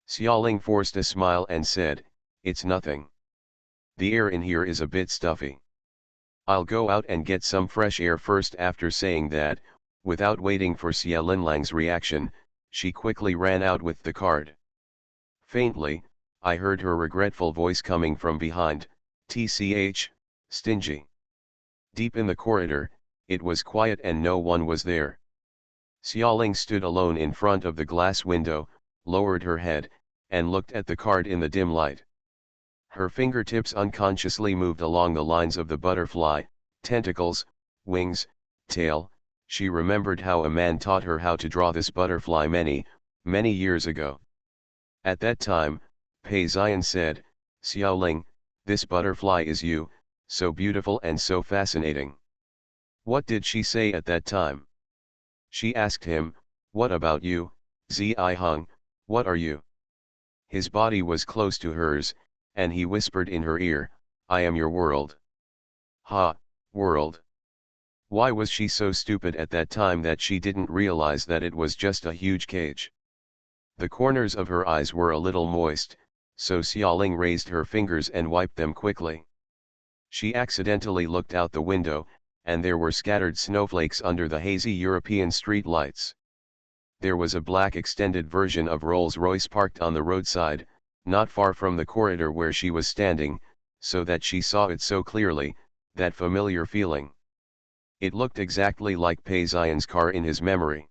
Xiaoling forced a smile and said, "It's nothing. The air in here is a bit stuffy. I'll go out and get some fresh air first." After saying that, without waiting for Xia Linlang's reaction, she quickly ran out with the card. Faintly, I heard her regretful voice coming from behind, Tch, stingy. Deep in the corridor, it was quiet and no one was there. Xiaoling stood alone in front of the glass window, lowered her head, and looked at the card in the dim light. Her fingertips unconsciously moved along the lines of the butterfly, tentacles, wings, tail. She remembered how a man taught her how to draw this butterfly many, many years ago. At that time, Pei Xian said, "Xiaoling, this butterfly is you, so beautiful and so fascinating." What did she say at that time? She asked him, "What about you, Zi Hung, what are you?" His body was close to hers, and he whispered in her ear, "I am your world." Ha, world. Why was she so stupid at that time that she didn't realize that it was just a huge cage? The corners of her eyes were a little moist, so Xiaoling raised her fingers and wiped them quickly. She accidentally looked out the window, and there were scattered snowflakes under the hazy European street lights. There was a black extended version of Rolls-Royce parked on the roadside, not far from the corridor where she was standing, so that she saw it so clearly, that familiar feeling. It looked exactly like Pei Xian's car in his memory.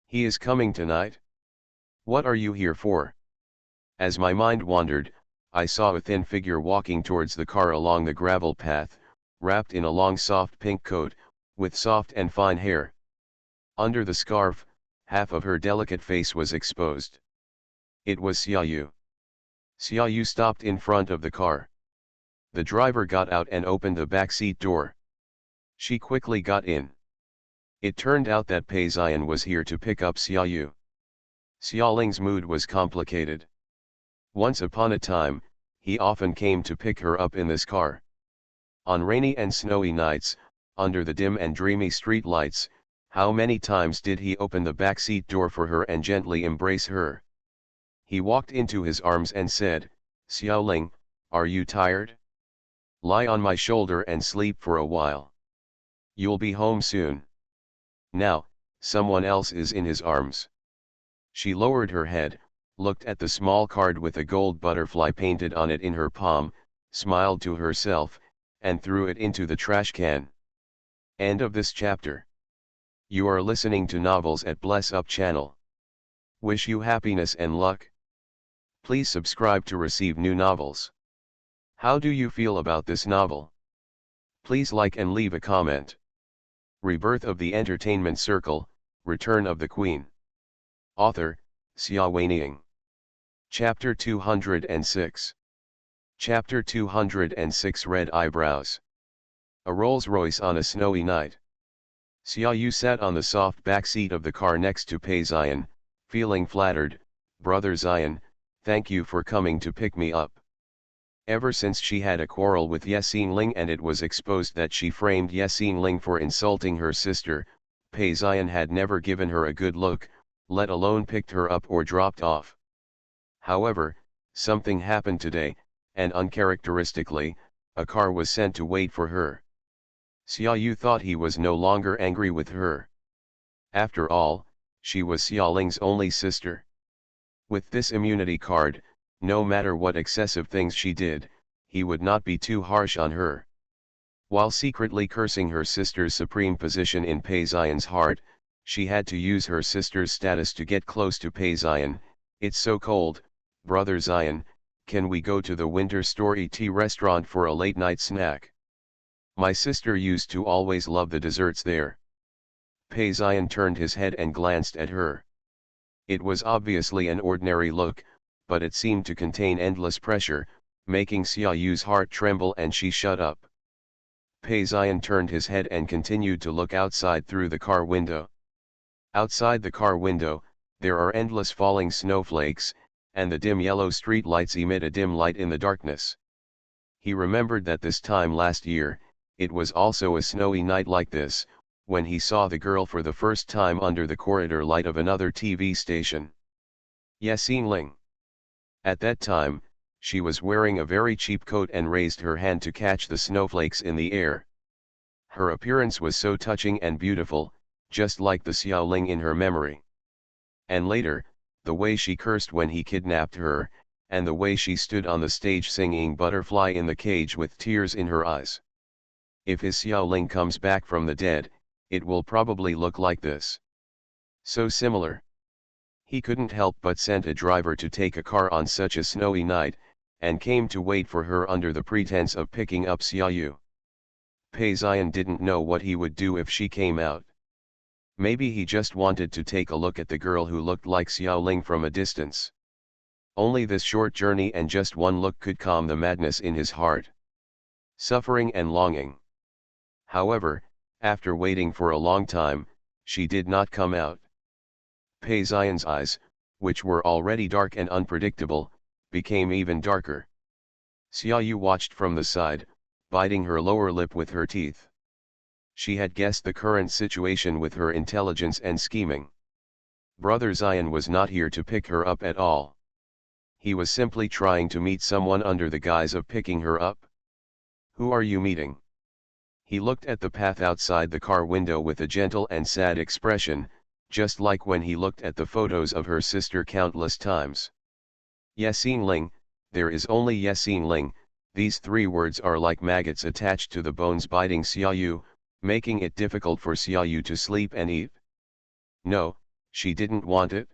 "He is coming tonight? What are you here for?" As my mind wandered, I saw a thin figure walking towards the car along the gravel path, wrapped in a long soft pink coat, with soft and fine hair. Under the scarf, half of her delicate face was exposed. It was Xiaoyu. Xiaoyu stopped in front of the car. The driver got out and opened the back seat door. She quickly got in. It turned out that Pei Xian was here to pick up Xiaoyu. Xiaoling's mood was complicated. Once upon a time, he often came to pick her up in this car. On rainy and snowy nights, under the dim and dreamy street lights, how many times did he open the back seat door for her and gently embrace her? He walked into his arms and said, "Xiaoling, are you tired? Lie on my shoulder and sleep for a while. You'll be home soon." Now, someone else is in his arms. She lowered her head, looked at the small card with a gold butterfly painted on it in her palm, smiled to herself, and threw it into the trash can. End of this chapter. You are listening to Novels at Bless Up channel. Wish you happiness and luck. Please subscribe to receive new novels. How do you feel about this novel? Please like and leave a comment. Rebirth of the Entertainment Circle, Return of the Queen. Author, Xia Weiniang. Chapter 206. Chapter 206 Red Eyebrows. A Rolls-Royce on a snowy night. Xiaoyu sat on the soft back seat of the car next to Pei Xian, feeling flattered. "Brother Xian, thank you for coming to pick me up." Ever since she had a quarrel with Ye Xingling and it was exposed that she framed Ye Xingling for insulting her sister, Pei Xian had never given her a good look, let alone picked her up or dropped off. However, something happened today, and uncharacteristically, a car was sent to wait for her. Xiaoyu thought he was no longer angry with her. After all, she was Xiaoling's only sister. With this immunity card, no matter what excessive things she did, he would not be too harsh on her. While secretly cursing her sister's supreme position in Pei Xian's heart, she had to use her sister's status to get close to Pei Xian. "It's so cold, Brother Xian, can we go to the Winter Story Tea restaurant for a late-night snack? My sister used to always love the desserts there." Pei Xian turned his head and glanced at her. It was obviously an ordinary look, but it seemed to contain endless pressure, making Xiaoyu's heart tremble, and she shut up. Pei Xian turned his head and continued to look outside through the car window. Outside the car window, there are endless falling snowflakes, and the dim yellow street lights emit a dim light in the darkness. He remembered that this time last year, it was also a snowy night like this, when he saw the girl for the first time under the corridor light of another TV station. Ye Xingling. At that time, she was wearing a very cheap coat and raised her hand to catch the snowflakes in the air. Her appearance was so touching and beautiful, just like the Xiaoling in her memory. And later, the way she cursed when he kidnapped her, and the way she stood on the stage singing Butterfly in the Cage with tears in her eyes. If his Xiaoling comes back from the dead, it will probably look like this. So similar. He couldn't help but send a driver to take a car on such a snowy night, and came to wait for her under the pretense of picking up Xiaoyu. Pei Xian didn't know what he would do if she came out. Maybe he just wanted to take a look at the girl who looked like Xiaoling from a distance. Only this short journey and just one look could calm the madness in his heart. Suffering and longing. However, after waiting for a long time, she did not come out. Pei Xian's eyes, which were already dark and unpredictable, became even darker. Xiaoyu watched from the side, biting her lower lip with her teeth. She had guessed the current situation with her intelligence and scheming. Brother Xian was not here to pick her up at all. He was simply trying to meet someone under the guise of picking her up. Who are you meeting? He looked at the path outside the car window with a gentle and sad expression, just like when he looked at the photos of her sister countless times. Yasin Ling, there is only Yasin Ling. These three words are like maggots attached to the bones biting Xiaoyu, making it difficult for Xiaoyu to sleep and eat. No, she didn't want it.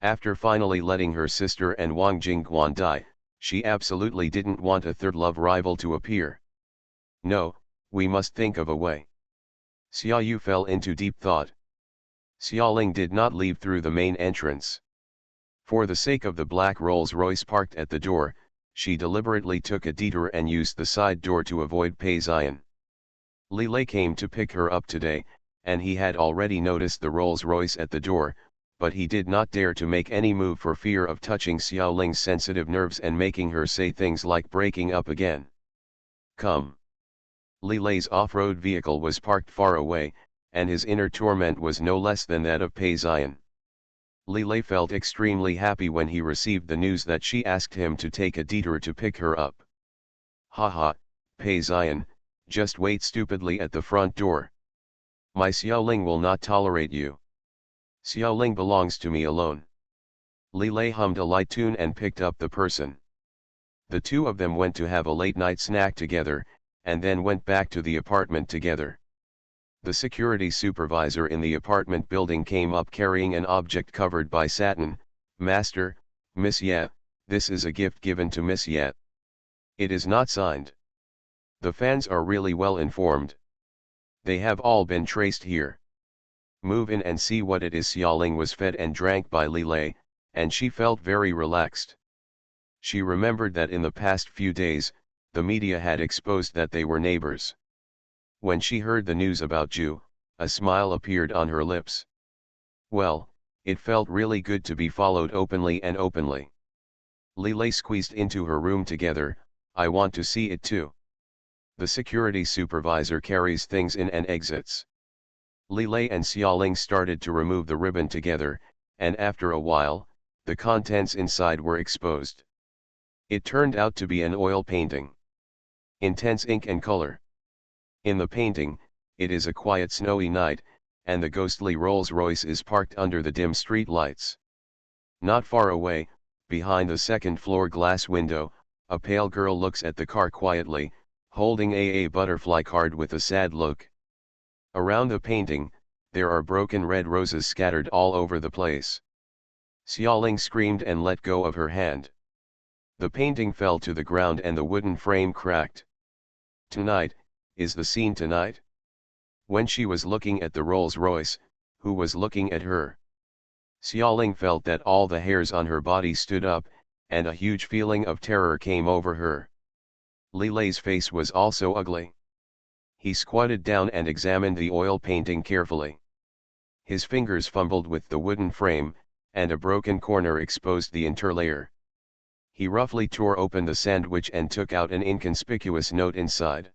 After finally letting her sister and Wang Jingguan die, she absolutely didn't want a third love rival to appear. No, we must think of a way. Xiaoyu fell into deep thought. Xiaoling did not leave through the main entrance. For the sake of the black Rolls-Royce parked at the door, she deliberately took a detour and used the side door to avoid Pei Xian. Li Lei came to pick her up today, and he had already noticed the Rolls-Royce at the door, but he did not dare to make any move for fear of touching Xiaoling's sensitive nerves and making her say things like breaking up again. Come. Li Lei's off-road vehicle was parked far away, and his inner torment was no less than that of Pei Xian. Li Lei felt extremely happy when he received the news that she asked him to take a detour to pick her up. Haha, Pei Xian, just wait stupidly at the front door. My Xiaoling will not tolerate you. Xiaoling belongs to me alone. Li Lei hummed a light tune and picked up the person. The two of them went to have a late-night snack together, and then went back to the apartment together. The security supervisor in the apartment building came up carrying an object covered by satin. Master, Miss Ye, this is a gift given to Miss Ye. It is not signed. The fans are really well informed. They have all been traced here. Move in and see what it is. Xiaoling was fed and drank by Li Lei, and she felt very relaxed. She remembered that in the past few days, the media had exposed that they were neighbors. When she heard the news about Ju, a smile appeared on her lips. Well, it felt really good to be followed openly and openly. Li Lei squeezed into her room together. I want to see it too. The security supervisor carries things in and exits. Li Lei and Xiaoling started to remove the ribbon together, and after a while, the contents inside were exposed. It turned out to be an oil painting. Intense ink and color. In the painting, it is a quiet snowy night, and the ghostly Rolls-Royce is parked under the dim street lights. Not far away, behind the second-floor glass window, a pale girl looks at the car quietly, holding a butterfly card with a sad look. Around the painting, there are broken red roses scattered all over the place. Xiaoling screamed and let go of her hand. The painting fell to the ground and the wooden frame cracked. Tonight, is the scene tonight? When she was looking at the Rolls-Royce, who was looking at her? Xiaoling felt that all the hairs on her body stood up, and a huge feeling of terror came over her. Li Lei's face was also ugly. He squatted down and examined the oil painting carefully. His fingers fumbled with the wooden frame, and a broken corner exposed the interlayer. He roughly tore open the sandwich and took out an inconspicuous note inside.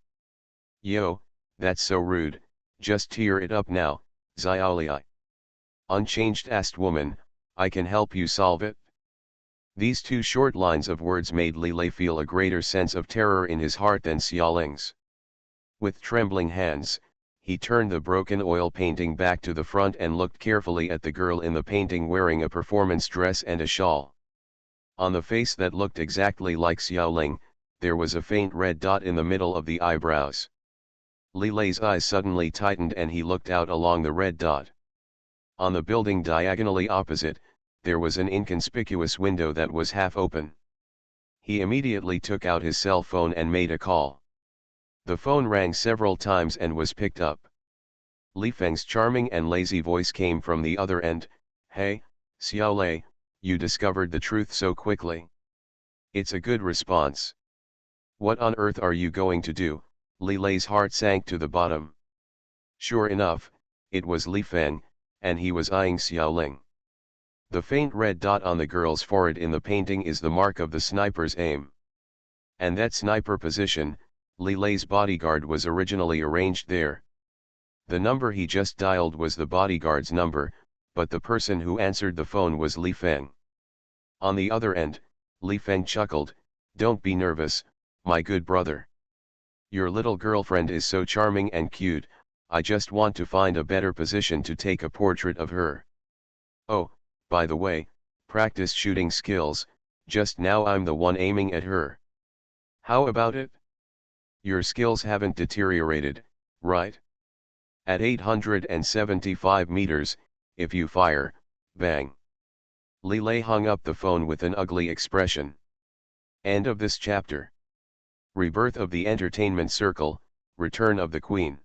Yo, that's so rude, just tear it up now, Xiaoli. Unchanged woman, I can help you solve it. These two short lines of words made Li Lei feel a greater sense of terror in his heart than Xiaoling's. With trembling hands, he turned the broken oil painting back to the front and looked carefully at the girl in the painting wearing a performance dress and a shawl. On the face that looked exactly like Xiaoling, there was a faint red dot in the middle of the eyebrows. Li Lei's eyes suddenly tightened and he looked out along the red dot. On the building diagonally opposite, there was an inconspicuous window that was half open. He immediately took out his cell phone and made a call. The phone rang several times and was picked up. Li Feng's charming and lazy voice came from the other end. "Hey, Xiaolei, you discovered the truth so quickly. It's a good response. What on earth are you going to do?" Li Lei's heart sank to the bottom. Sure enough, it was Li Feng, and he was eyeing Xiaoling. The faint red dot on the girl's forehead in the painting is the mark of the sniper's aim. And that sniper position, Li Lei's bodyguard was originally arranged there. The number he just dialed was the bodyguard's number, but the person who answered the phone was Li Feng. On the other end, Li Feng chuckled, "Don't be nervous, my good brother. Your little girlfriend is so charming and cute, I just want to find a better position to take a portrait of her. Oh, by the way, practice shooting skills, just now I'm the one aiming at her. How about it? Your skills haven't deteriorated, right? At 875 meters, if you fire, bang." Li Lei hung up the phone with an ugly expression. End of this chapter. Rebirth of the Entertainment Circle, Return of the Queen.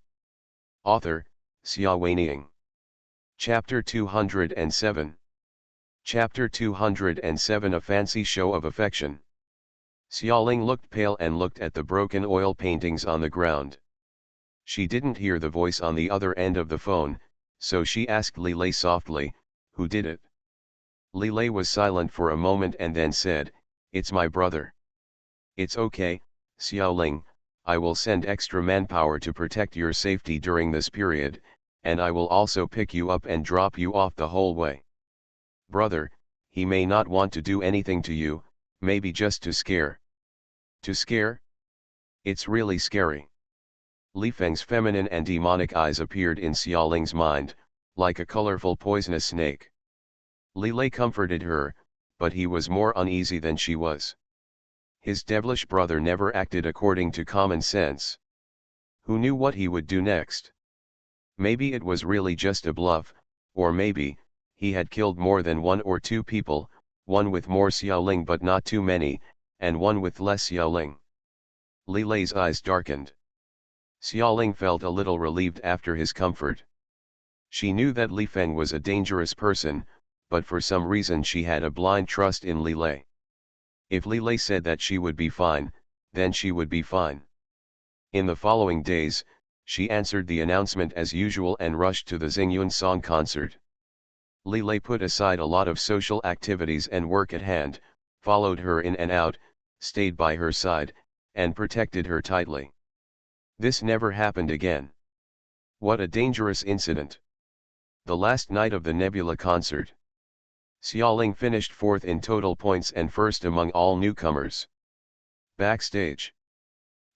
Author, Xia Weining. Chapter 207. Chapter 207 A Fancy Show of Affection. Xiaoling looked pale and looked at the broken oil paintings on the ground. She didn't hear the voice on the other end of the phone, so she asked Li Lei softly, "Who did it?" Li Lei was silent for a moment and then said, "It's my brother." "It's okay, Xiaoling, I will send extra manpower to protect your safety during this period, and I will also pick you up and drop you off the whole way. Brother, he may not want to do anything to you, maybe just to scare." "To scare? It's really scary." Li Feng's feminine and demonic eyes appeared in Xiaoling's mind, like a colorful poisonous snake. Li Lei comforted her, but he was more uneasy than she was. His devilish brother never acted according to common sense. Who knew what he would do next? Maybe it was really just a bluff, or maybe he had killed more than one or two people, one with more Xiaoling but not too many, and one with less Xiaoling. Li Lei's eyes darkened. Xiaoling felt a little relieved after his comfort. She knew that Li Feng was a dangerous person, but for some reason she had a blind trust in Li Lei. If Li Lei said that she would be fine, then she would be fine. In the following days, she answered the announcement as usual and rushed to the Xingyun song concert. Li Lei put aside a lot of social activities and work at hand, followed her in and out, stayed by her side, and protected her tightly. This never happened again. What a dangerous incident. The last night of the Nebula concert. Xiaoling finished fourth in total points and first among all newcomers. Backstage.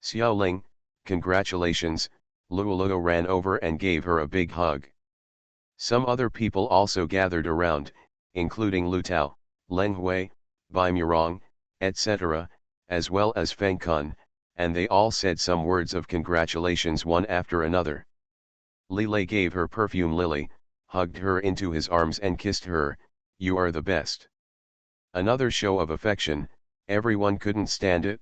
"Xiaoling, congratulations," Luoluo ran over and gave her a big hug. Some other people also gathered around, including Lu Tao, Leng Hui, Bai Murong, etc., as well as Feng Kun, and they all said some words of congratulations one after another. Li Lei gave her perfume lily, hugged her into his arms and kissed her. "You are the best." Another show of affection, everyone couldn't stand it.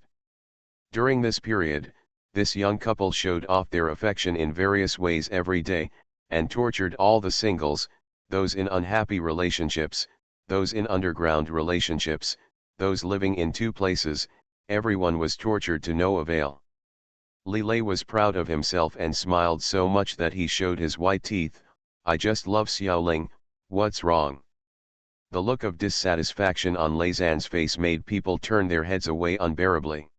During this period, this young couple showed off their affection in various ways every day, and tortured all the singles, those in unhappy relationships, those in underground relationships, those living in two places. Everyone was tortured to no avail. Li Lei was proud of himself and smiled so much that he showed his white teeth. "I just love Xiaoling, what's wrong?" The look of dissatisfaction on Lei Zan's face made people turn their heads away unbearably.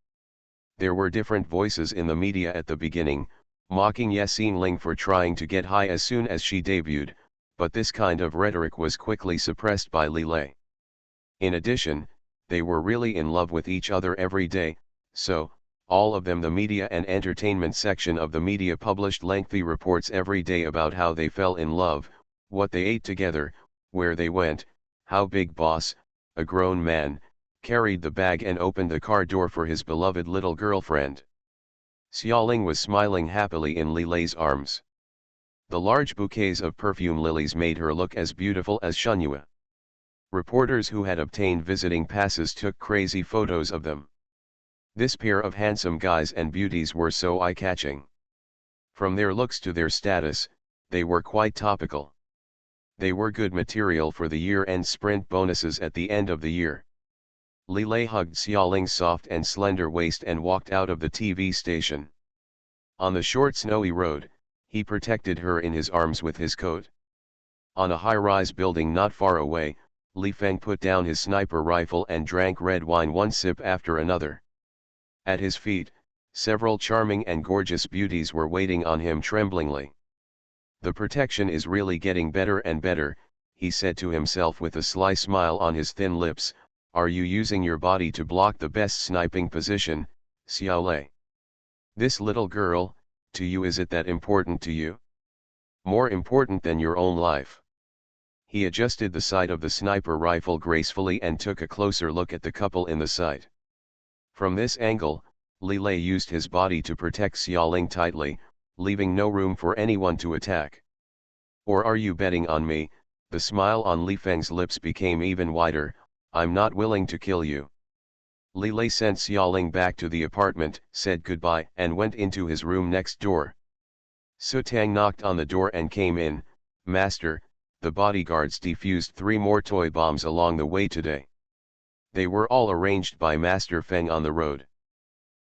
There were different voices in the media at the beginning, mocking Yasin Ling for trying to get high as soon as she debuted, but this kind of rhetoric was quickly suppressed by Li Lei. In addition, they were really in love with each other every day, so, all of them, the media and entertainment section of the media, published lengthy reports every day about how they fell in love, what they ate together, where they went, how Big Boss, a grown man, carried the bag and opened the car door for his beloved little girlfriend. Xiaoling was smiling happily in Li Lei's arms. The large bouquets of perfume lilies made her look as beautiful as Shunyue. Reporters who had obtained visiting passes took crazy photos of them. This pair of handsome guys and beauties were so eye-catching. From their looks to their status, they were quite topical. They were good material for the year-end sprint bonuses at the end of the year. Li Lei hugged Xiaoling's soft and slender waist and walked out of the TV station. On the short snowy road, he protected her in his arms with his coat. On a high-rise building not far away, Li Feng put down his sniper rifle and drank red wine one sip after another. At his feet, several charming and gorgeous beauties were waiting on him tremblingly. The protection is really getting better and better, he said to himself with a sly smile on his thin lips. Are you using your body to block the best sniping position, Xiaolei? This little girl, to you, is it that important to you? More important than your own life. He adjusted the sight of the sniper rifle gracefully and took a closer look at the couple in the sight. From this angle, Li Lei used his body to protect Xiaoling tightly, leaving no room for anyone to attack. Or are you betting on me? The smile on Li Feng's lips became even wider. I'm not willing to kill you. Li Lei sent Xiaoling back to the apartment, said goodbye and went into his room next door. Su Tang knocked on the door and came in. Master, the bodyguards defused 3 more toy bombs along the way today. They were all arranged by Master Feng on the road.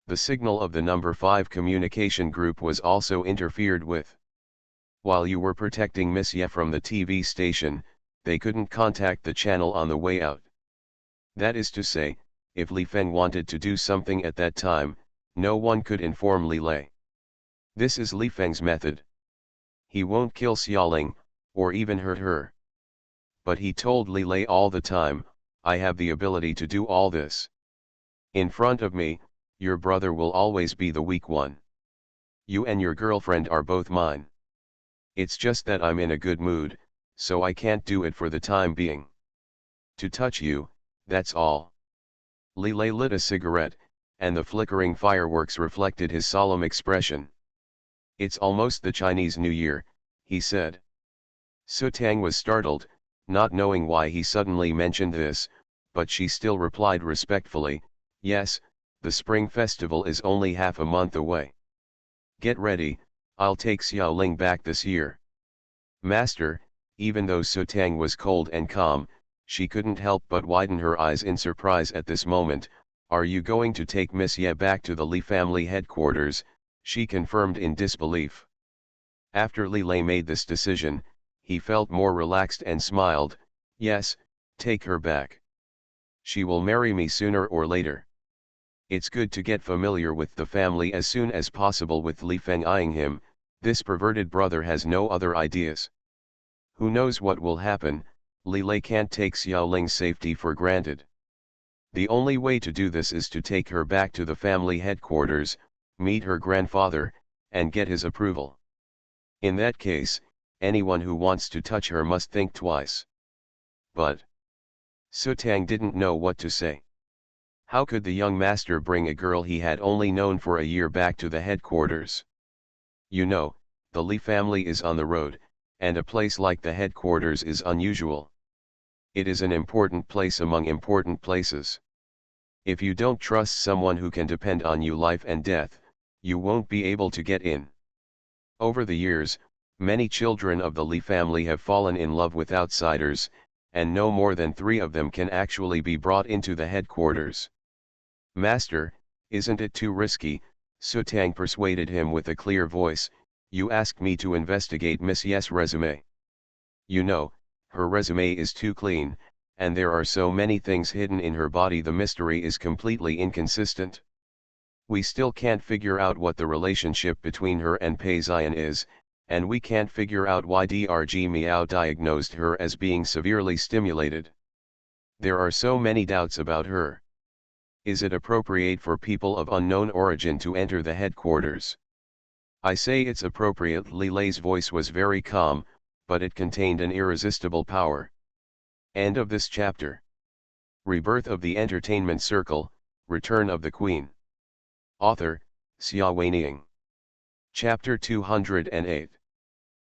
The signal of the number 5 communication group was also interfered with. While you were protecting Miss Ye from the TV station, they couldn't contact the channel on the way out. That is to say, if Li Feng wanted to do something at that time, no one could inform Li Lei. This is Li Feng's method. He won't kill Xiaoling, or even hurt her. But he told Li Lei all the time, I have the ability to do all this. In front of me, your brother will always be the weak one. You and your girlfriend are both mine. It's just that I'm in a good mood, so I can't do it for the time being. To touch you, that's all. Li Lei lit a cigarette, and the flickering fireworks reflected his solemn expression. It's almost the Chinese New Year, he said. Su Tang was startled, not knowing why he suddenly mentioned this, but she still replied respectfully, yes, the Spring Festival is only half a month away. Get ready, I'll take Xiaoling back this year. Master, even though Su Tang was cold and calm, she couldn't help but widen her eyes in surprise at this moment. Are you going to take Miss Ye back to the Li family headquarters? She confirmed in disbelief. After Li Lei made this decision, he felt more relaxed and smiled. Yes, take her back. She will marry me sooner or later. It's good to get familiar with the family as soon as possible. With Li Feng eyeing him, this perverted brother has no other ideas. Who knows what will happen? Li Lei can't take Xiaoling's safety for granted. The only way to do this is to take her back to the family headquarters, meet her grandfather, and get his approval. In that case, anyone who wants to touch her must think twice. But Su Tang didn't know what to say. How could the young master bring a girl he had only known for a year back to the headquarters? You know, the Li family is on the road, and a place like the headquarters is unusual. It is an important place among important places. If you don't trust someone who can depend on you life and death, you won't be able to get in. Over the years, many children of the Li family have fallen in love with outsiders, and no more than 3 of them can actually be brought into the headquarters. Master, isn't it too risky? Su Tang persuaded him with a clear voice. You asked me to investigate Miss Ye's resume. You know, her resume is too clean, and there are so many things hidden in her body. The mystery is completely inconsistent. We still can't figure out what the relationship between her and Pei Xian is, and we can't figure out why Drg Miao diagnosed her as being severely stimulated. There are so many doubts about her. Is it appropriate for people of unknown origin to enter the headquarters? I say it's appropriate. Li Lei's voice was very calm, but it contained an irresistible power. End of this chapter. Rebirth of the Entertainment Circle, Return of the Queen. Author, Xia Weining. Chapter 208.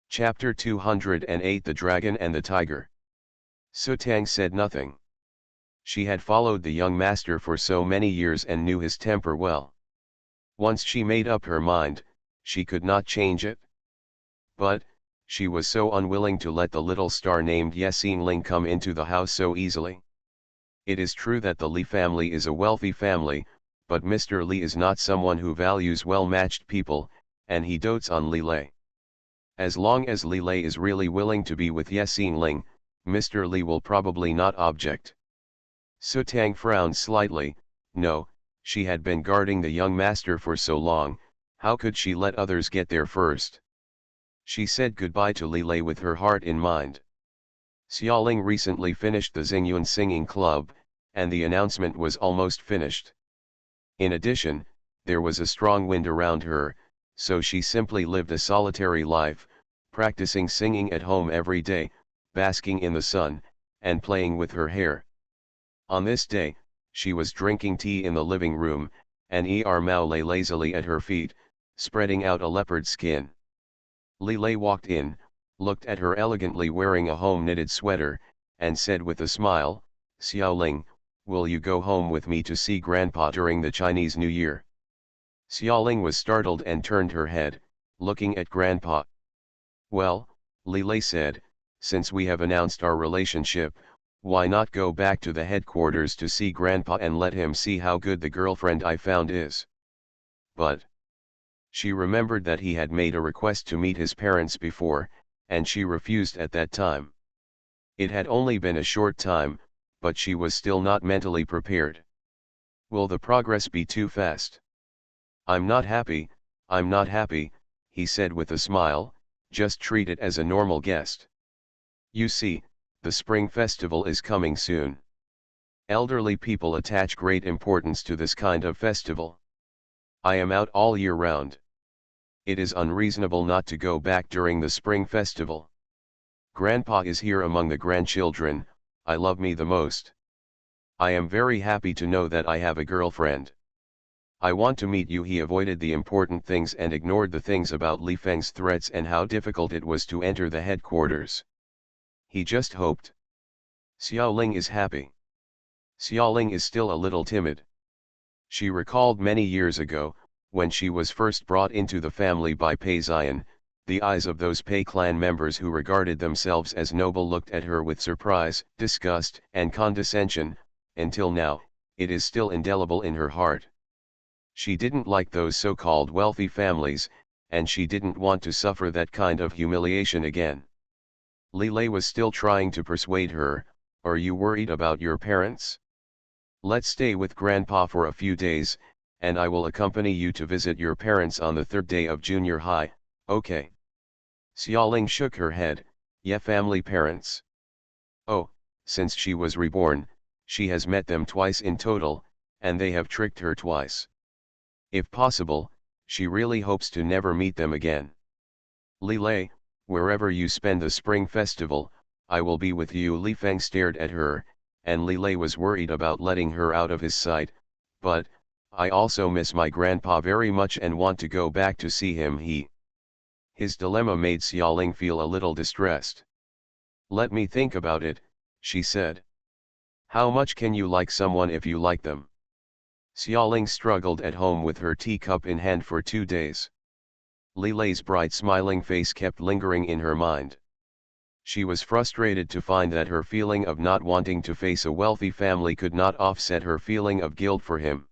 Chapter 208 The Dragon and the Tiger. Su Tang said nothing. She had followed the young master for so many years and knew his temper well. Once she made up her mind, she could not change it. But, she was so unwilling to let the little star named Ye Xingling come into the house so easily. It is true that the Li family is a wealthy family, but Mr. Li is not someone who values well-matched people, and he dotes on Li Lei. As long as Li Lei is really willing to be with Ye Xingling, Mr. Li will probably not object. Su Tang frowned slightly. No, she had been guarding the young master for so long, how could she let others get there first? She said goodbye to Li Lei with her heart in mind. Xiaoling recently finished the Xingyuan singing club, and the announcement was almost finished. In addition, there was a strong wind around her, so she simply lived a solitary life, practicing singing at home every day, basking in the sun, and playing with her hair. On this day, she was drinking tea in the living room, and Mao lay lazily at her feet, spreading out a leopard skin. Li Lei walked in, looked at her elegantly wearing a home-knitted sweater, and said with a smile, "Xiaoling, will you go home with me to see Grandpa during the Chinese New Year?" Xiaoling was startled and turned her head, looking at Grandpa. "Well," Li Lei said, "since we have announced our relationship, why not go back to the headquarters to see Grandpa and let him see how good the girlfriend I found is?" But she remembered that he had made a request to meet his parents before, and she refused at that time. It had only been a short time, but she was still not mentally prepared. Will the progress be too fast? I'm not happy," he said with a smile, "just treat it as a normal guest. You see, the spring festival is coming soon. Elderly people attach great importance to this kind of festival. I am out all year round. It is unreasonable not to go back during the spring festival. Grandpa is here among the grandchildren, I love me the most. I am very happy to know that I have a girlfriend. I want to meet you." He avoided the important things and ignored the things about Li Feng's threats and how difficult it was to enter the headquarters. He just hoped. Xiaoling is happy. Xiaoling is still a little timid. She recalled many years ago, when she was first brought into the family by Pei Xian, the eyes of those Pei clan members who regarded themselves as noble looked at her with surprise, disgust, and condescension. Until now, it is still indelible in her heart. She didn't like those so-called wealthy families, and she didn't want to suffer that kind of humiliation again. Li Lei was still trying to persuade her, "Are you worried about your parents? Let's stay with Grandpa for a few days, and I will accompany you to visit your parents on the third day of junior high, okay?" Xiaoling shook her head. "Yeah, family parents. Oh, since she was reborn, she has met them twice in total, and they have tricked her twice. If possible, she really hopes to never meet them again. Li Lei, wherever you spend the spring festival, I will be with you." Li Feng stared at her, and Li Lei was worried about letting her out of his sight, "But, I also miss my grandpa very much and want to go back to see him." His dilemma made Xiaoling feel a little distressed. "Let me think about it," she said. "How much can you like someone if you like them?" Xiaoling struggled at home with her teacup in hand for 2 days. Li Lei's bright smiling face kept lingering in her mind. She was frustrated to find that her feeling of not wanting to face a wealthy family could not offset her feeling of guilt for him.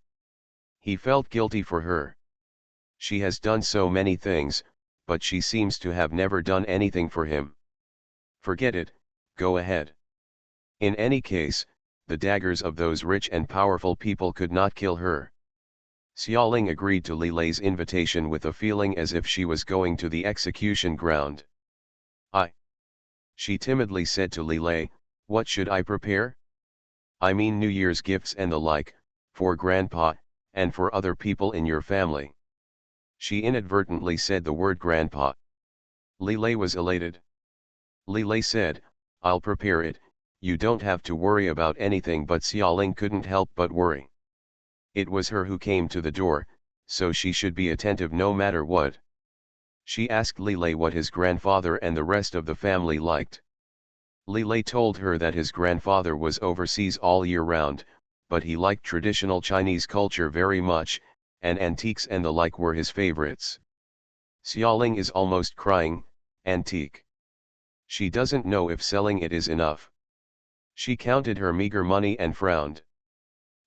He felt guilty for her. She has done so many things, but she seems to have never done anything for him. Forget it, go ahead. In any case, the daggers of those rich and powerful people could not kill her. Xiaoling agreed to Li Lei's invitation with a feeling as if she was going to the execution ground. She timidly said to Li Lei, "What should I prepare? I mean New Year's gifts and the like, for Grandpa, and for other people in your family." She inadvertently said the word Grandpa. Li Lei was elated. Li Lei said, "I'll prepare it, You don't have to worry about anything, but Xiaoling couldn't help but worry. It was her who came to the door, so she should be attentive no matter what. She asked Li Lei what his grandfather and the rest of the family liked. Li Lei told her that his grandfather was overseas all year round, but he liked traditional Chinese culture very much, and antiques and the like were his favorites. Xiaoling is almost crying. Antique. She doesn't know if selling it is enough. She counted her meager money and frowned.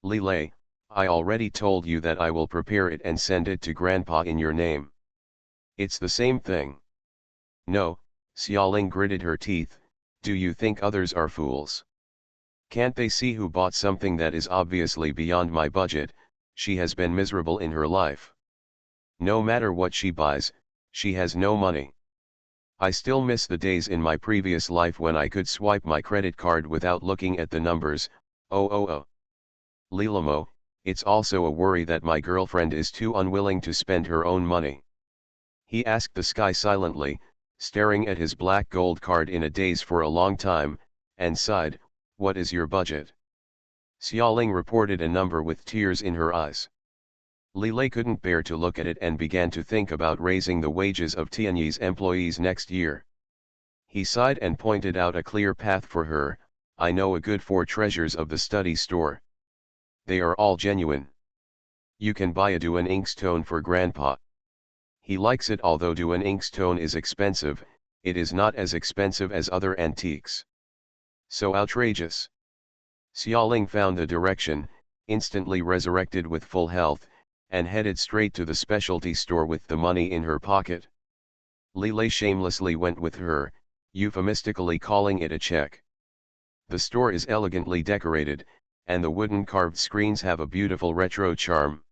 Li Lei, I already told you that I will prepare it and send it to Grandpa in your name. It's the same thing. No, Xiaoling gritted her teeth, do you think others are fools? Can't they see who bought something that is obviously beyond my budget? She has been miserable in her life. No matter what she buys, she has no money. I still miss the days in my previous life when I could swipe my credit card without looking at the numbers. Oh. Lilamo, it's also a worry that my girlfriend is too unwilling to spend her own money. He asked the sky silently, staring at his black gold card in a daze for a long time, and sighed, what is your budget? Xiaoling reported a number with tears in her eyes. Li Lei couldn't bear to look at it and began to think about raising the wages of Tianyi's employees next year. He sighed and pointed out a clear path for her, I know a good 4 treasures of the study store. They are all genuine. You can buy a Duan inkstone for Grandpa. He likes it, although Duan inkstone is expensive, it is not as expensive as other antiques. So outrageous. Xiaoling found the direction, instantly resurrected with full health, and headed straight to the specialty store with the money in her pocket. Li Lei shamelessly went with her, euphemistically calling it a check. The store is elegantly decorated, and the wooden carved screens have a beautiful retro charm.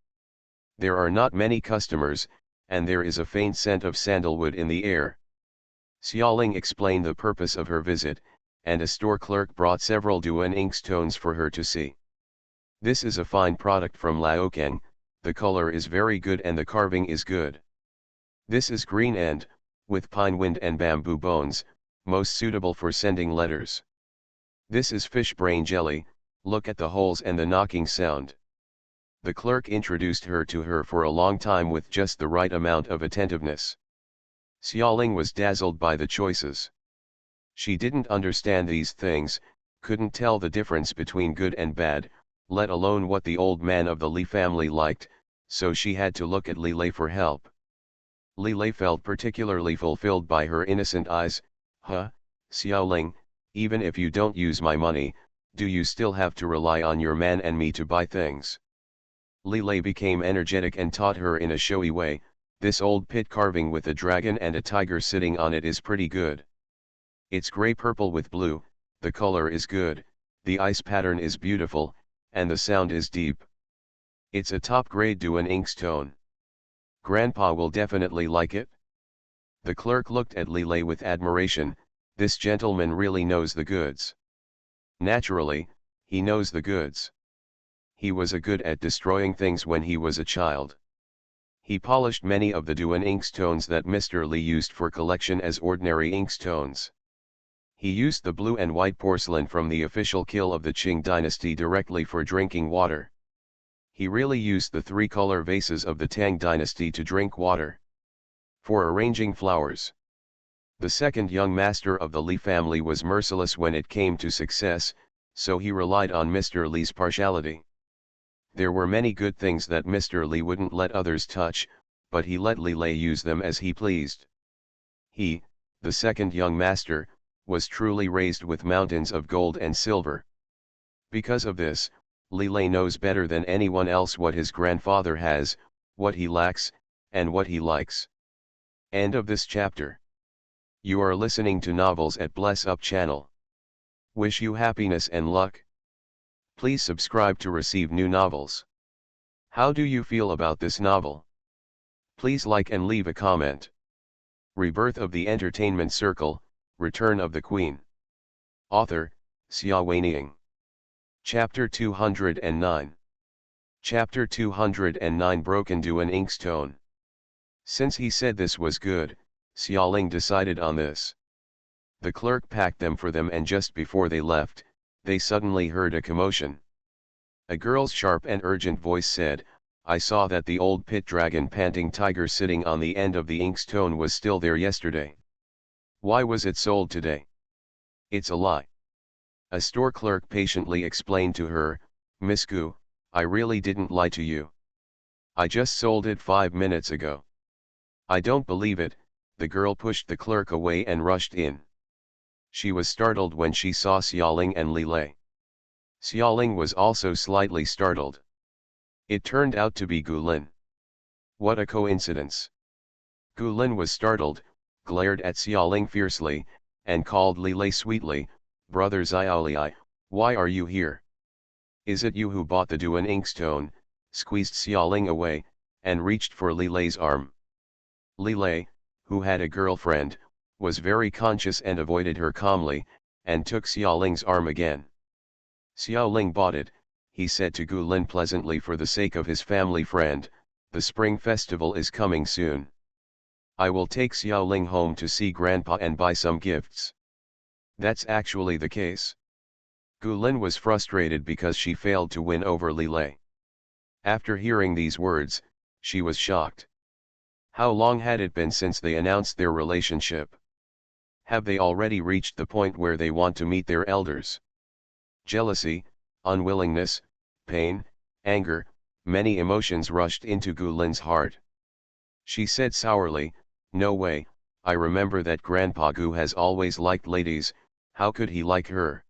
There are not many customers, and there is a faint scent of sandalwood in the air. Xiaoling explained the purpose of her visit, and a store clerk brought several Duan inkstones for her to see. This is a fine product from Laocheng, the color is very good and the carving is good. This is green and, with pine wind and bamboo bones, most suitable for sending letters. This is fish brain jelly, look at the holes and the knocking sound. The clerk introduced her to her for a long time with just the right amount of attentiveness. Xiaoling was dazzled by the choices. She didn't understand these things, couldn't tell the difference between good and bad, let alone what the old man of the Li family liked, so she had to look at Li Lei for help. Li Lei felt particularly fulfilled by her innocent eyes. Xiaoling, even if you don't use my money, do you still have to rely on your man and me to buy things? Li Lei became energetic and taught her in a showy way, this old pit carving with a dragon and a tiger sitting on it is pretty good. It's grey-purple with blue, the color is good, the ice pattern is beautiful, and the sound is deep. It's a top-grade Duan inkstone. Grandpa will definitely like it. The clerk looked at Li Lei with admiration, this gentleman really knows the goods. Naturally, he knows the goods. He was a good at destroying things when he was a child. He polished many of the Duan inkstones that Mr. Li used for collection as ordinary inkstones. He used the blue and white porcelain from the official kiln of the Qing dynasty directly for drinking water. He really used the 3-color vases of the Tang dynasty to drink water. For arranging flowers. The second young master of the Li family was merciless when it came to success, so he relied on Mr. Li's partiality. There were many good things that Mr. Li wouldn't let others touch, but he let Li Lei use them as he pleased. He, the second young master, was truly raised with mountains of gold and silver. Because of this, Li Lei knows better than anyone else what his grandfather has, what he lacks, and what he likes. End of this chapter. You are listening to Novels at Bless Up channel. Wish you happiness and luck. Please subscribe to receive new novels. How do you feel about this novel? Please like and leave a comment. Rebirth of the Entertainment Circle, Return of the Queen. Author, Xia Weiniang. Chapter 209. Chapter 209 Broken Duan Inkstone. Since he said this was good, Xiaoling decided on this. The clerk packed them for them, and just before they left, they suddenly heard a commotion. A girl's sharp and urgent voice said, "I saw that the old pit dragon panting tiger sitting on the end of the inkstone was still there yesterday. Why was it sold today?" "It's a lie." A store clerk patiently explained to her, "Miss Gu, I really didn't lie to you. I just sold it 5 minutes ago." "I don't believe it." The girl pushed the clerk away and rushed in. She was startled when she saw Xiaoling and Li Lei. Xiaoling was also slightly startled. It turned out to be Gulin. What a coincidence. Gulin was startled, glared at Xiaoling fiercely, and called Li Lei sweetly, "Brother Xiaolai, why are you here? Is it you who bought the Duan inkstone?" Squeezed Xiaoling away, and reached for Li Lei's arm. Li Lei, who had a girlfriend, was very conscious and avoided her calmly, and took Xiaoling's arm again. "Xiaoling bought it," he said to Gulin pleasantly, "for the sake of his family friend. The spring festival is coming soon. I will take Xiaoling home to see grandpa and buy some gifts." That's actually the case. Gulin was frustrated because she failed to win over Li Lei. After hearing these words, she was shocked. How long had it been since they announced their relationship? Have they already reached the point where they want to meet their elders? Jealousy, unwillingness, pain, anger, many emotions rushed into Gulin's heart. She said sourly, "No way, I remember that Grandpa Gu has always liked ladies, how could he like her?"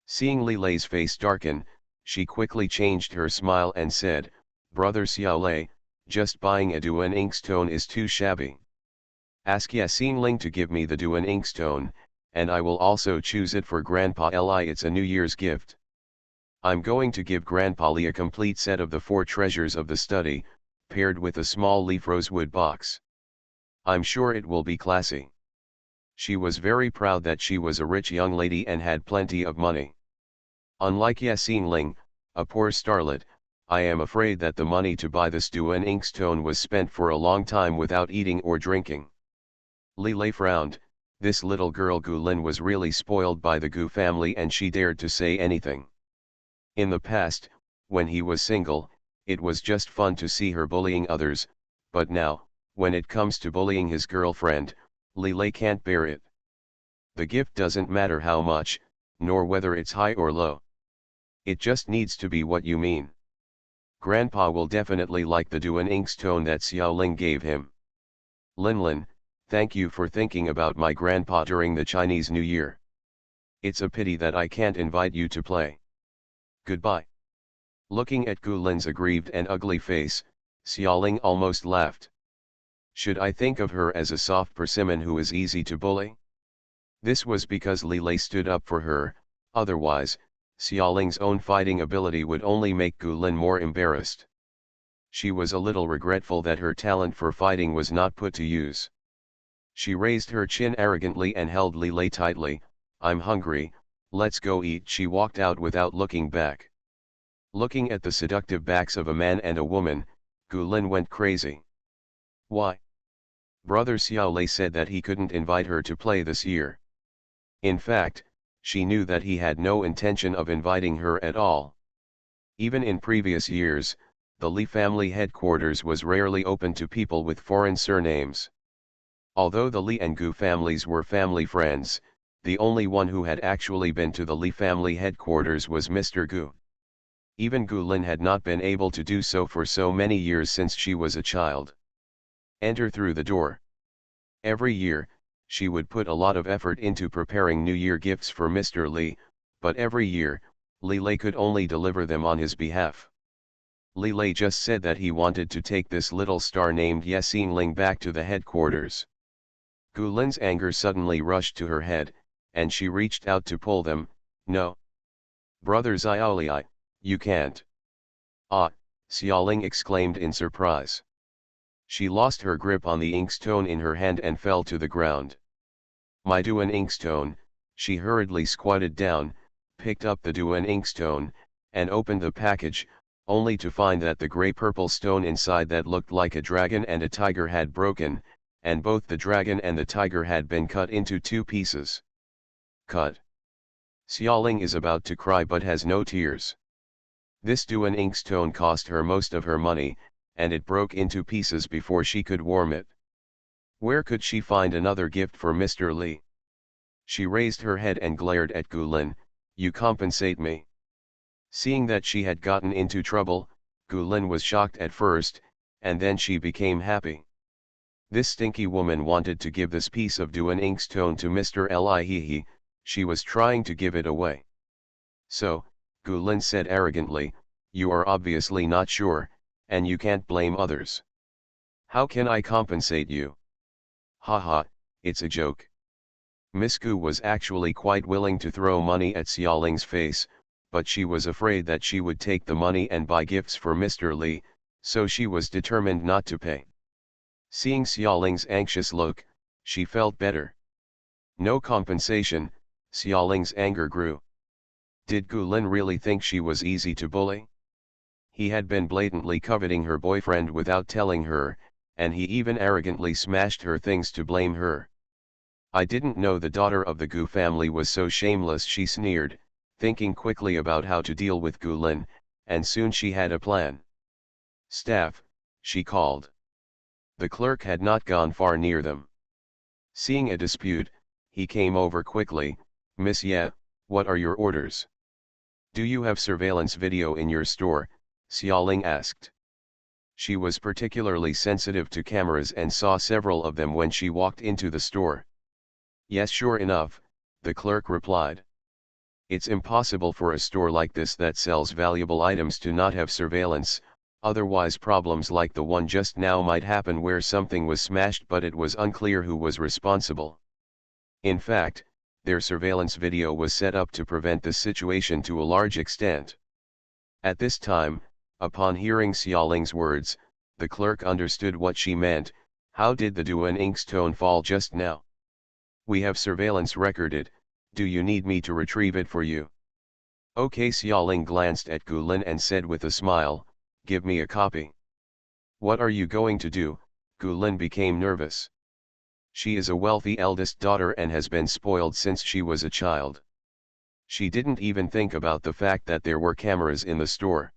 Seeing Li Lei's face darken, she quickly changed her smile and said, "Brother Xiaolei, just buying a Duan inkstone is too shabby. Ask Xingling to give me the Duan inkstone, and I will also choose it for Grandpa Li. It's a New Year's gift. I'm going to give Grandpa Li a complete set of the 4 treasures of the study, paired with a small leaf rosewood box. I'm sure it will be classy." She was very proud that she was a rich young lady and had plenty of money. Unlike Xingling, a poor starlet, I am afraid that the money to buy this Duan inkstone was spent for a long time without eating or drinking. Li Lei frowned. This little girl Gulin was really spoiled by the Gu family, and she dared to say anything. In the past, when he was single, it was just fun to see her bullying others, but now, when it comes to bullying his girlfriend, Li Lei can't bear it. The gift doesn't matter how much, nor whether it's high or low. It just needs to be what you mean. Grandpa will definitely like the Duan inkstone that Xiaoling gave him. Linlin, thank you for thinking about my grandpa during the Chinese New Year. It's a pity that I can't invite you to play. Goodbye. Looking at Gulin's aggrieved and ugly face, Xiaoling almost laughed. Should I think of her as a soft persimmon who is easy to bully? This was because Li Lei stood up for her, otherwise, Xiaoling's own fighting ability would only make Gulin more embarrassed. She was a little regretful that her talent for fighting was not put to use. She raised her chin arrogantly and held Li Lei tightly. "I'm hungry, let's go eat." She walked out without looking back. Looking at the seductive backs of a man and a woman, Gulin went crazy. Why? Brother Xiaolei said that he couldn't invite her to play this year. In fact, she knew that he had no intention of inviting her at all. Even in previous years, the Li family headquarters was rarely open to people with foreign surnames. Although the Li and Gu families were family friends, the only one who had actually been to the Li family headquarters was Mr. Gu. Even Gulin had not been able to do so for so many years since she was a child. Enter through the door. Every year, she would put a lot of effort into preparing New Year gifts for Mr. Li, but every year, Li Lei could only deliver them on his behalf. Li Lei just said that he wanted to take this little star named Xingling back to the headquarters. Gulin's anger suddenly rushed to her head, and she reached out to pull them. "No. Brother Xiaolai, you can't." "Ah," Xiaoling exclaimed in surprise. She lost her grip on the inkstone in her hand and fell to the ground. "My Duan inkstone." She hurriedly squatted down, picked up the Duan inkstone, and opened the package, only to find that the grey-purple stone inside that looked like a dragon and a tiger had broken, and both the dragon and the tiger had been cut into 2 pieces. Cut. Xiaoling is about to cry but has no tears. This Duan inkstone cost her most of her money, and it broke into pieces before she could warm it. Where could she find another gift for Mr. Li? She raised her head and glared at Gulin. You compensate me. Seeing that she had gotten into trouble, Gulin was shocked at first, and then she became happy. This stinky woman wanted to give this piece of Duan inkstone to Mr. Li. She was trying to give it away. So, Gulin said arrogantly, you are obviously not sure, and you can't blame others. How can I compensate you? Haha, it's a joke. Miss Gu was actually quite willing to throw money at Xiaoling's face, but she was afraid that she would take the money and buy gifts for Mr. Li, so she was determined not to pay. Seeing Xiaoling's anxious look, she felt better. No compensation, Xiaoling's anger grew. Did Gulin really think she was easy to bully? He had been blatantly coveting her boyfriend without telling her, and he even arrogantly smashed her things to blame her. I didn't know the daughter of the Gu family was so shameless, she sneered, thinking quickly about how to deal with Gulin, and soon she had a plan. Staff, she called. The clerk had not gone far near them. Seeing a dispute, he came over quickly. Miss Ye, what are your orders? Do you have surveillance video in your store? Xiaoling asked. She was particularly sensitive to cameras and saw several of them when she walked into the store. Yes, sure enough, the clerk replied. It's impossible for a store like this that sells valuable items to not have surveillance, otherwise problems like the one just now might happen where something was smashed but it was unclear who was responsible. In fact, their surveillance video was set up to prevent this situation to a large extent. At this time, upon hearing Xiaoling's words, the clerk understood what she meant. How did the Duan inkstone fall just now? We have surveillance recorded. Do you need me to retrieve it for you? Okay. Xiaoling glanced at Gulin and said with a smile, give me a copy. What are you going to do? Gulin became nervous. She is a wealthy eldest daughter and has been spoiled since she was a child. She didn't even think about the fact that there were cameras in the store.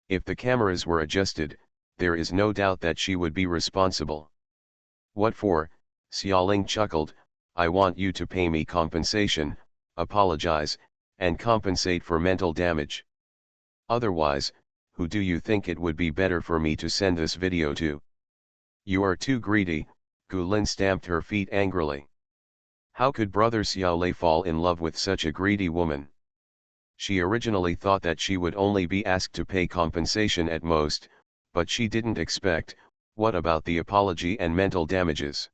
If the cameras were adjusted, there is no doubt that she would be responsible. What for? Xiaoling chuckled. I want you to pay me compensation, apologize, and compensate for mental damage. Otherwise, who do you think it would be better for me to send this video to? You are too greedy. Gulin stamped her feet angrily. How could brother Xiaolei fall in love with such a greedy woman? She originally thought that she would only be asked to pay compensation at most, but she didn't expect, what about the apology and mental damages?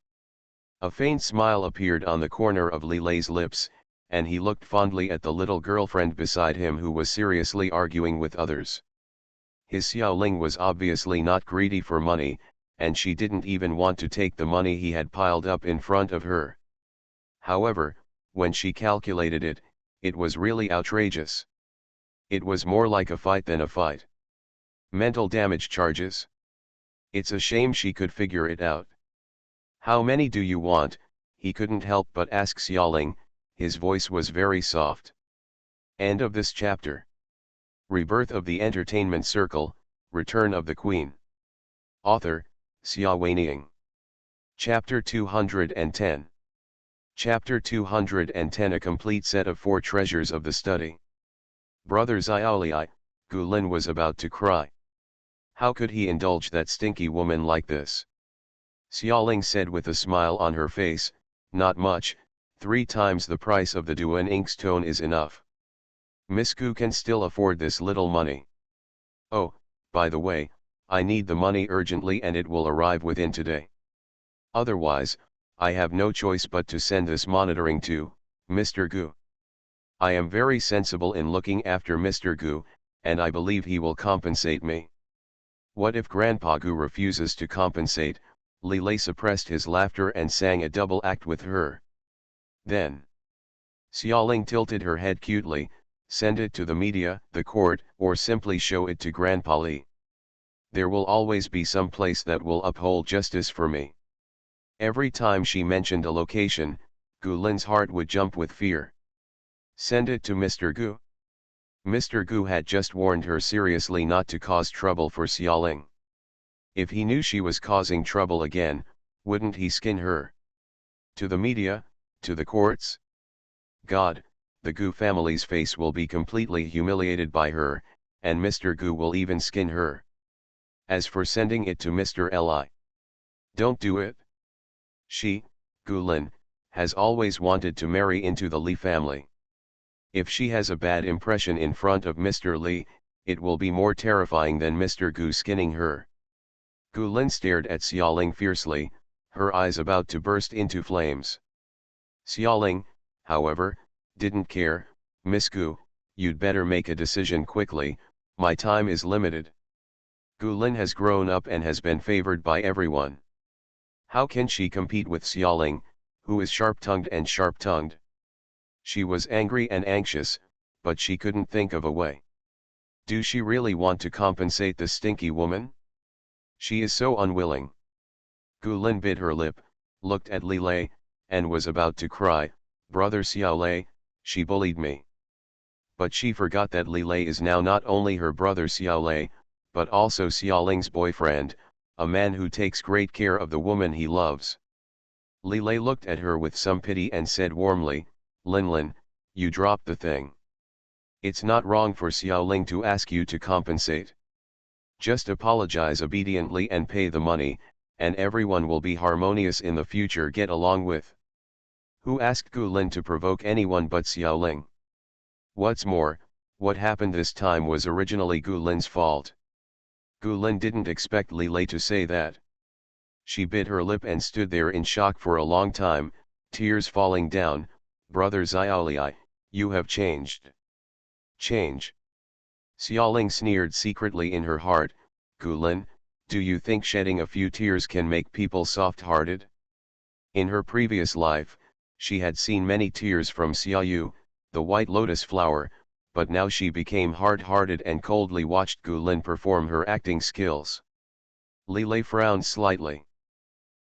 A faint smile appeared on the corner of Li Lei's lips, and he looked fondly at the little girlfriend beside him who was seriously arguing with others. His Xiaoling was obviously not greedy for money, and she didn't even want to take the money he had piled up in front of her. However, when she calculated it, it was really outrageous. It was more like a fight than a fight. Mental damage charges? It's a shame she could figure it out. How many do you want? He couldn't help but ask Xiaoling. His voice was very soft. End of this chapter. Rebirth of the Entertainment Circle, Return of the Queen. Author, Xia Weining. Chapter 210. Chapter 210. A complete set of 4 treasures of the study. Brother Xiaolei, Gulin was about to cry. How could he indulge that stinky woman like this? Xiaoling said with a smile on her face, not much, 3 times the price of the Duan inkstone is enough. Miss Gu can still afford this little money. Oh, by the way, I need the money urgently and it will arrive within today. Otherwise, I have no choice but to send this monitoring to Mr. Gu. I am very sensible in looking after Mr. Gu, and I believe he will compensate me. What if Grandpa Gu refuses to compensate? Li Lei suppressed his laughter and sang a double act with her. Then, Xiaoling tilted her head cutely, send it to the media, the court, or simply show it to Grandpa Li. There will always be some place that will uphold justice for me. Every time she mentioned a location, Gulin's heart would jump with fear. Send it to Mr. Gu. Mr. Gu had just warned her seriously not to cause trouble for Xiaoling. If he knew she was causing trouble again, wouldn't he skin her? To the media, to the courts? God, the Gu family's face will be completely humiliated by her, and Mr. Gu will even skin her. As for sending it to Mr. Li, don't do it. She, Gu Lin, has always wanted to marry into the Li family. If she has a bad impression in front of Mr. Li, it will be more terrifying than Mr. Gu skinning her. Gu Lin stared at Xiaoling fiercely, her eyes about to burst into flames. Xiaoling, however, didn't care. Miss Gu, you'd better make a decision quickly, my time is limited. Gu Lin has grown up and has been favored by everyone. How can she compete with Xiaoling, who is sharp-tongued and sharp-tongued? She was angry and anxious, but she couldn't think of a way. Do she really want to compensate the stinky woman? She is so unwilling. Gu Lin bit her lip, looked at Li Lei, and was about to cry, "Brother Xiao Lei, she bullied me." But she forgot that Li Lei is now not only her brother Xiao Lei, but also Xiaoling's boyfriend, a man who takes great care of the woman he loves. Li Lei looked at her with some pity and said warmly, "Lin Lin, you dropped the thing. It's not wrong for Xiaoling to ask you to compensate. Just apologize obediently and pay the money, and everyone will be harmonious in the future. Get along with." Who asked Gu Lin to provoke anyone but Xiaoling? What's more, what happened this time was originally Gu Lin's fault. Gu Lin didn't expect Li Lei to say that. She bit her lip and stood there in shock for a long time, tears falling down. "Brother Xiaolai, you have changed." Change? Xiaoling sneered secretly in her heart. "Gu Lin, do you think shedding a few tears can make people soft-hearted?" In her previous life, she had seen many tears from Xiaoyu, the white lotus flower, but now she became hard-hearted and coldly watched Gu Lin perform her acting skills. Li Lei frowned slightly.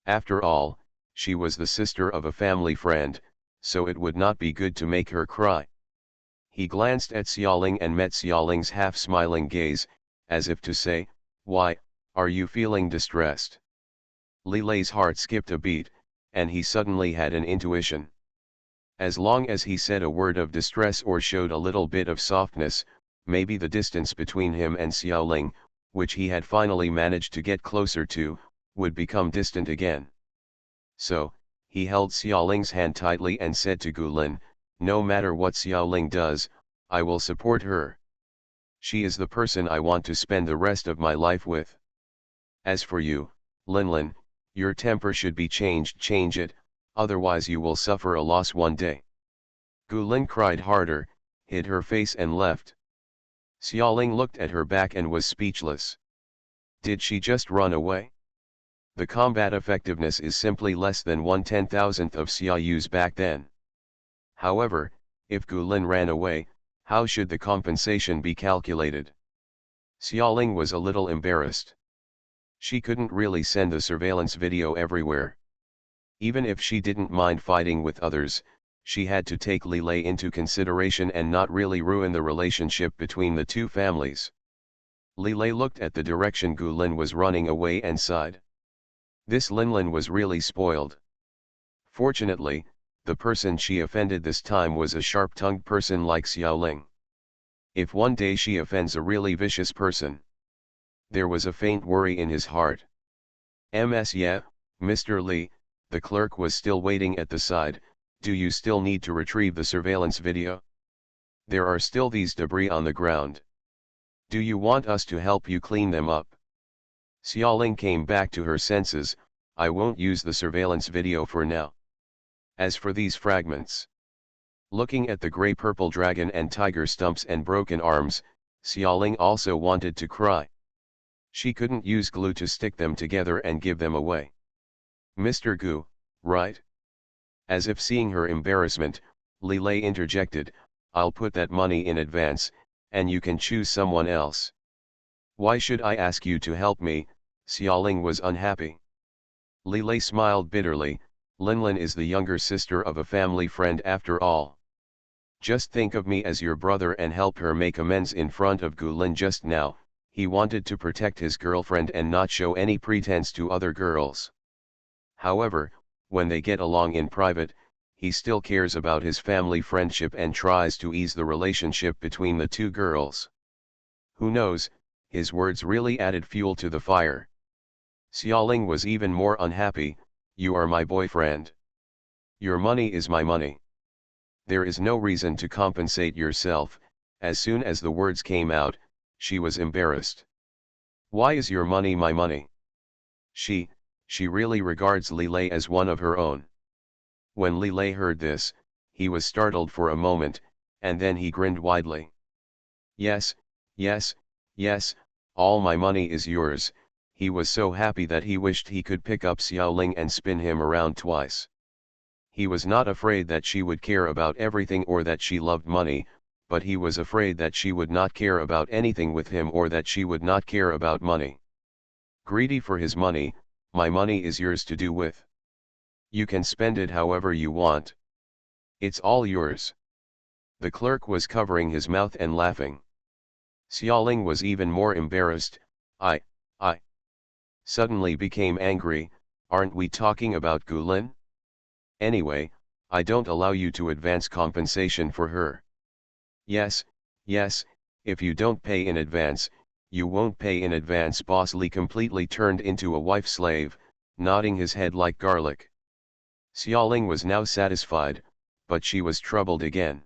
After all, she was the sister of a family friend, so it would not be good to make her cry. He glanced at Xiaoling and met Xiaoling's half-smiling gaze, as if to say, "Why, are you feeling distressed?" Li Lei's heart skipped a beat, and he suddenly had an intuition. As long as he said a word of distress or showed a little bit of softness, maybe the distance between him and Xiaoling, which he had finally managed to get closer to, would become distant again. So, he held Xiaoling's hand tightly and said to Gu Lin, "No matter what Xiaoling does, I will support her. She is the person I want to spend the rest of my life with. As for you, Lin Lin, your temper should be changed. Change it, otherwise you will suffer a loss one day." Gu Lin cried harder, hid her face and left. Xiaoling looked at her back and was speechless. Did she just run away? The combat effectiveness is simply less than 1/10,000th of Xiaoyu's back then. However, if Gu Lin ran away, how should the compensation be calculated? Xiaoling was a little embarrassed. She couldn't really send the surveillance video everywhere. Even if she didn't mind fighting with others, she had to take Li Lei into consideration and not really ruin the relationship between the two families. Li Lei looked at the direction Gu Lin was running away and sighed. This Lin Lin was really spoiled. Fortunately, the person she offended this time was a sharp-tongued person like Xiaoling. If one day she offends a really vicious person. There was a faint worry in his heart. Yeah, Mr. Li, the clerk was still waiting at the side. "Do you still need to retrieve the surveillance video? There are still these debris on the ground. Do you want us to help you clean them up?" Xiaoling came back to her senses. "I won't use the surveillance video for now. As for these fragments..." Looking at the gray-purple dragon and tiger stumps and broken arms, Xiaoling also wanted to cry. She couldn't use glue to stick them together and give them away. "Mr. Gu, right?" As if seeing her embarrassment, Li Lei interjected, "I'll put that money in advance, and you can choose someone else." "Why should I ask you to help me?" Xiaoling was unhappy. Li Lei smiled bitterly. "Lin Lin is the younger sister of a family friend after all. Just think of me as your brother and help her make amends in front of Gulin just now. He wanted to protect his girlfriend and not show any pretense to other girls. However, when they get along in private, he still cares about his family friendship and tries to ease the relationship between the two girls. Who knows, his words really added fuel to the fire. Xiaoling was even more unhappy. You are my boyfriend. Your money is my money. There is no reason to compensate yourself. As soon as the words came out, she was embarrassed. Why is your money my money? She really regards Li Lei as one of her own. When Li Lei heard this, he was startled for a moment, and then he grinned widely. Yes, yes, yes, all my money is yours. He was so happy that he wished he could pick up Xiaoling and spin him around twice. He was not afraid that she would care about everything or that she loved money, but he was afraid that she would not care about anything with him or that she would not care about money. Greedy for his money, my money is yours to do with. You can spend it however you want. It's all yours. The clerk was covering his mouth and laughing. Xiaoling was even more embarrassed. I suddenly became angry. Aren't we talking about Gulin? Anyway, I don't allow you to advance compensation for her. Yes, if you don't pay in advance, you won't pay in advance. Boss Li completely turned into a wife slave, nodding his head like garlic. Xiaoling was now satisfied, but she was troubled again.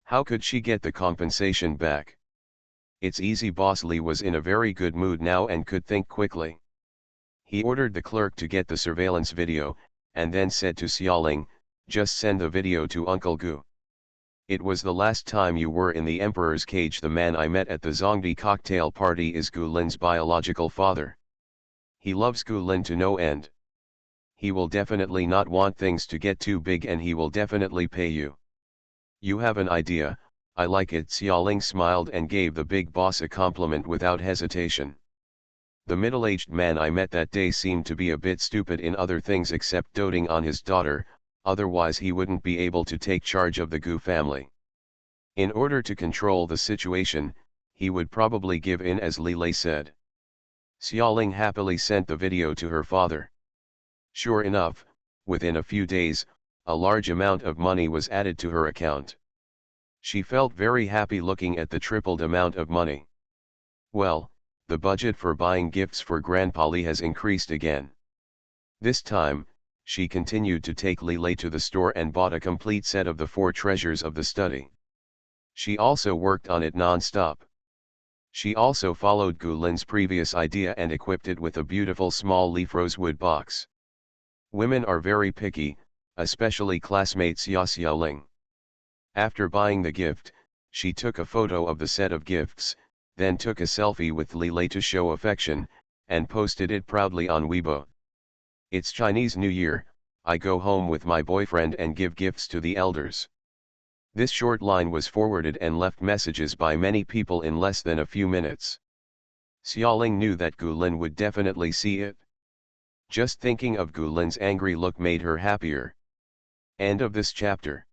How could she get the compensation back? It's easy. Boss Li was in a very good mood now and could think quickly. He ordered the clerk to get the surveillance video, and then said to Xiaoling, just send the video to Uncle Gu. It was the last time you were in the Emperor's cage. The man I met at the Zongdi cocktail party is Gulin's biological father. He loves Gulin to no end. He will definitely not want things to get too big and he will definitely pay you. You have an idea, I like it. Xiaoling smiled and gave the big boss a compliment without hesitation. The middle-aged man I met that day seemed to be a bit stupid in other things except doting on his daughter, otherwise he wouldn't be able to take charge of the Gu family. In order to control the situation, he would probably give in, as Li Lei said. Xiaoling happily sent the video to her father. Sure enough, within a few days, a large amount of money was added to her account. She felt very happy looking at the tripled amount of money. Well, the budget for buying gifts for Grandpa Li has increased again. This time, she continued to take Li Lei to the store and bought a complete set of the 4 treasures of the study. She also worked on it non-stop. She also followed Gulin's previous idea and equipped it with a beautiful small leaf rosewood box. Women are very picky, especially classmate Xiaoling. After buying the gift, she took a photo of the set of gifts, then took a selfie with Li Lei to show affection, and posted it proudly on Weibo. It's Chinese New Year, I go home with my boyfriend and give gifts to the elders. This short line was forwarded and left messages by many people in less than a few minutes. Xiaoling knew that Gulin would definitely see it. Just thinking of Gulin's angry look made her happier. End of this chapter.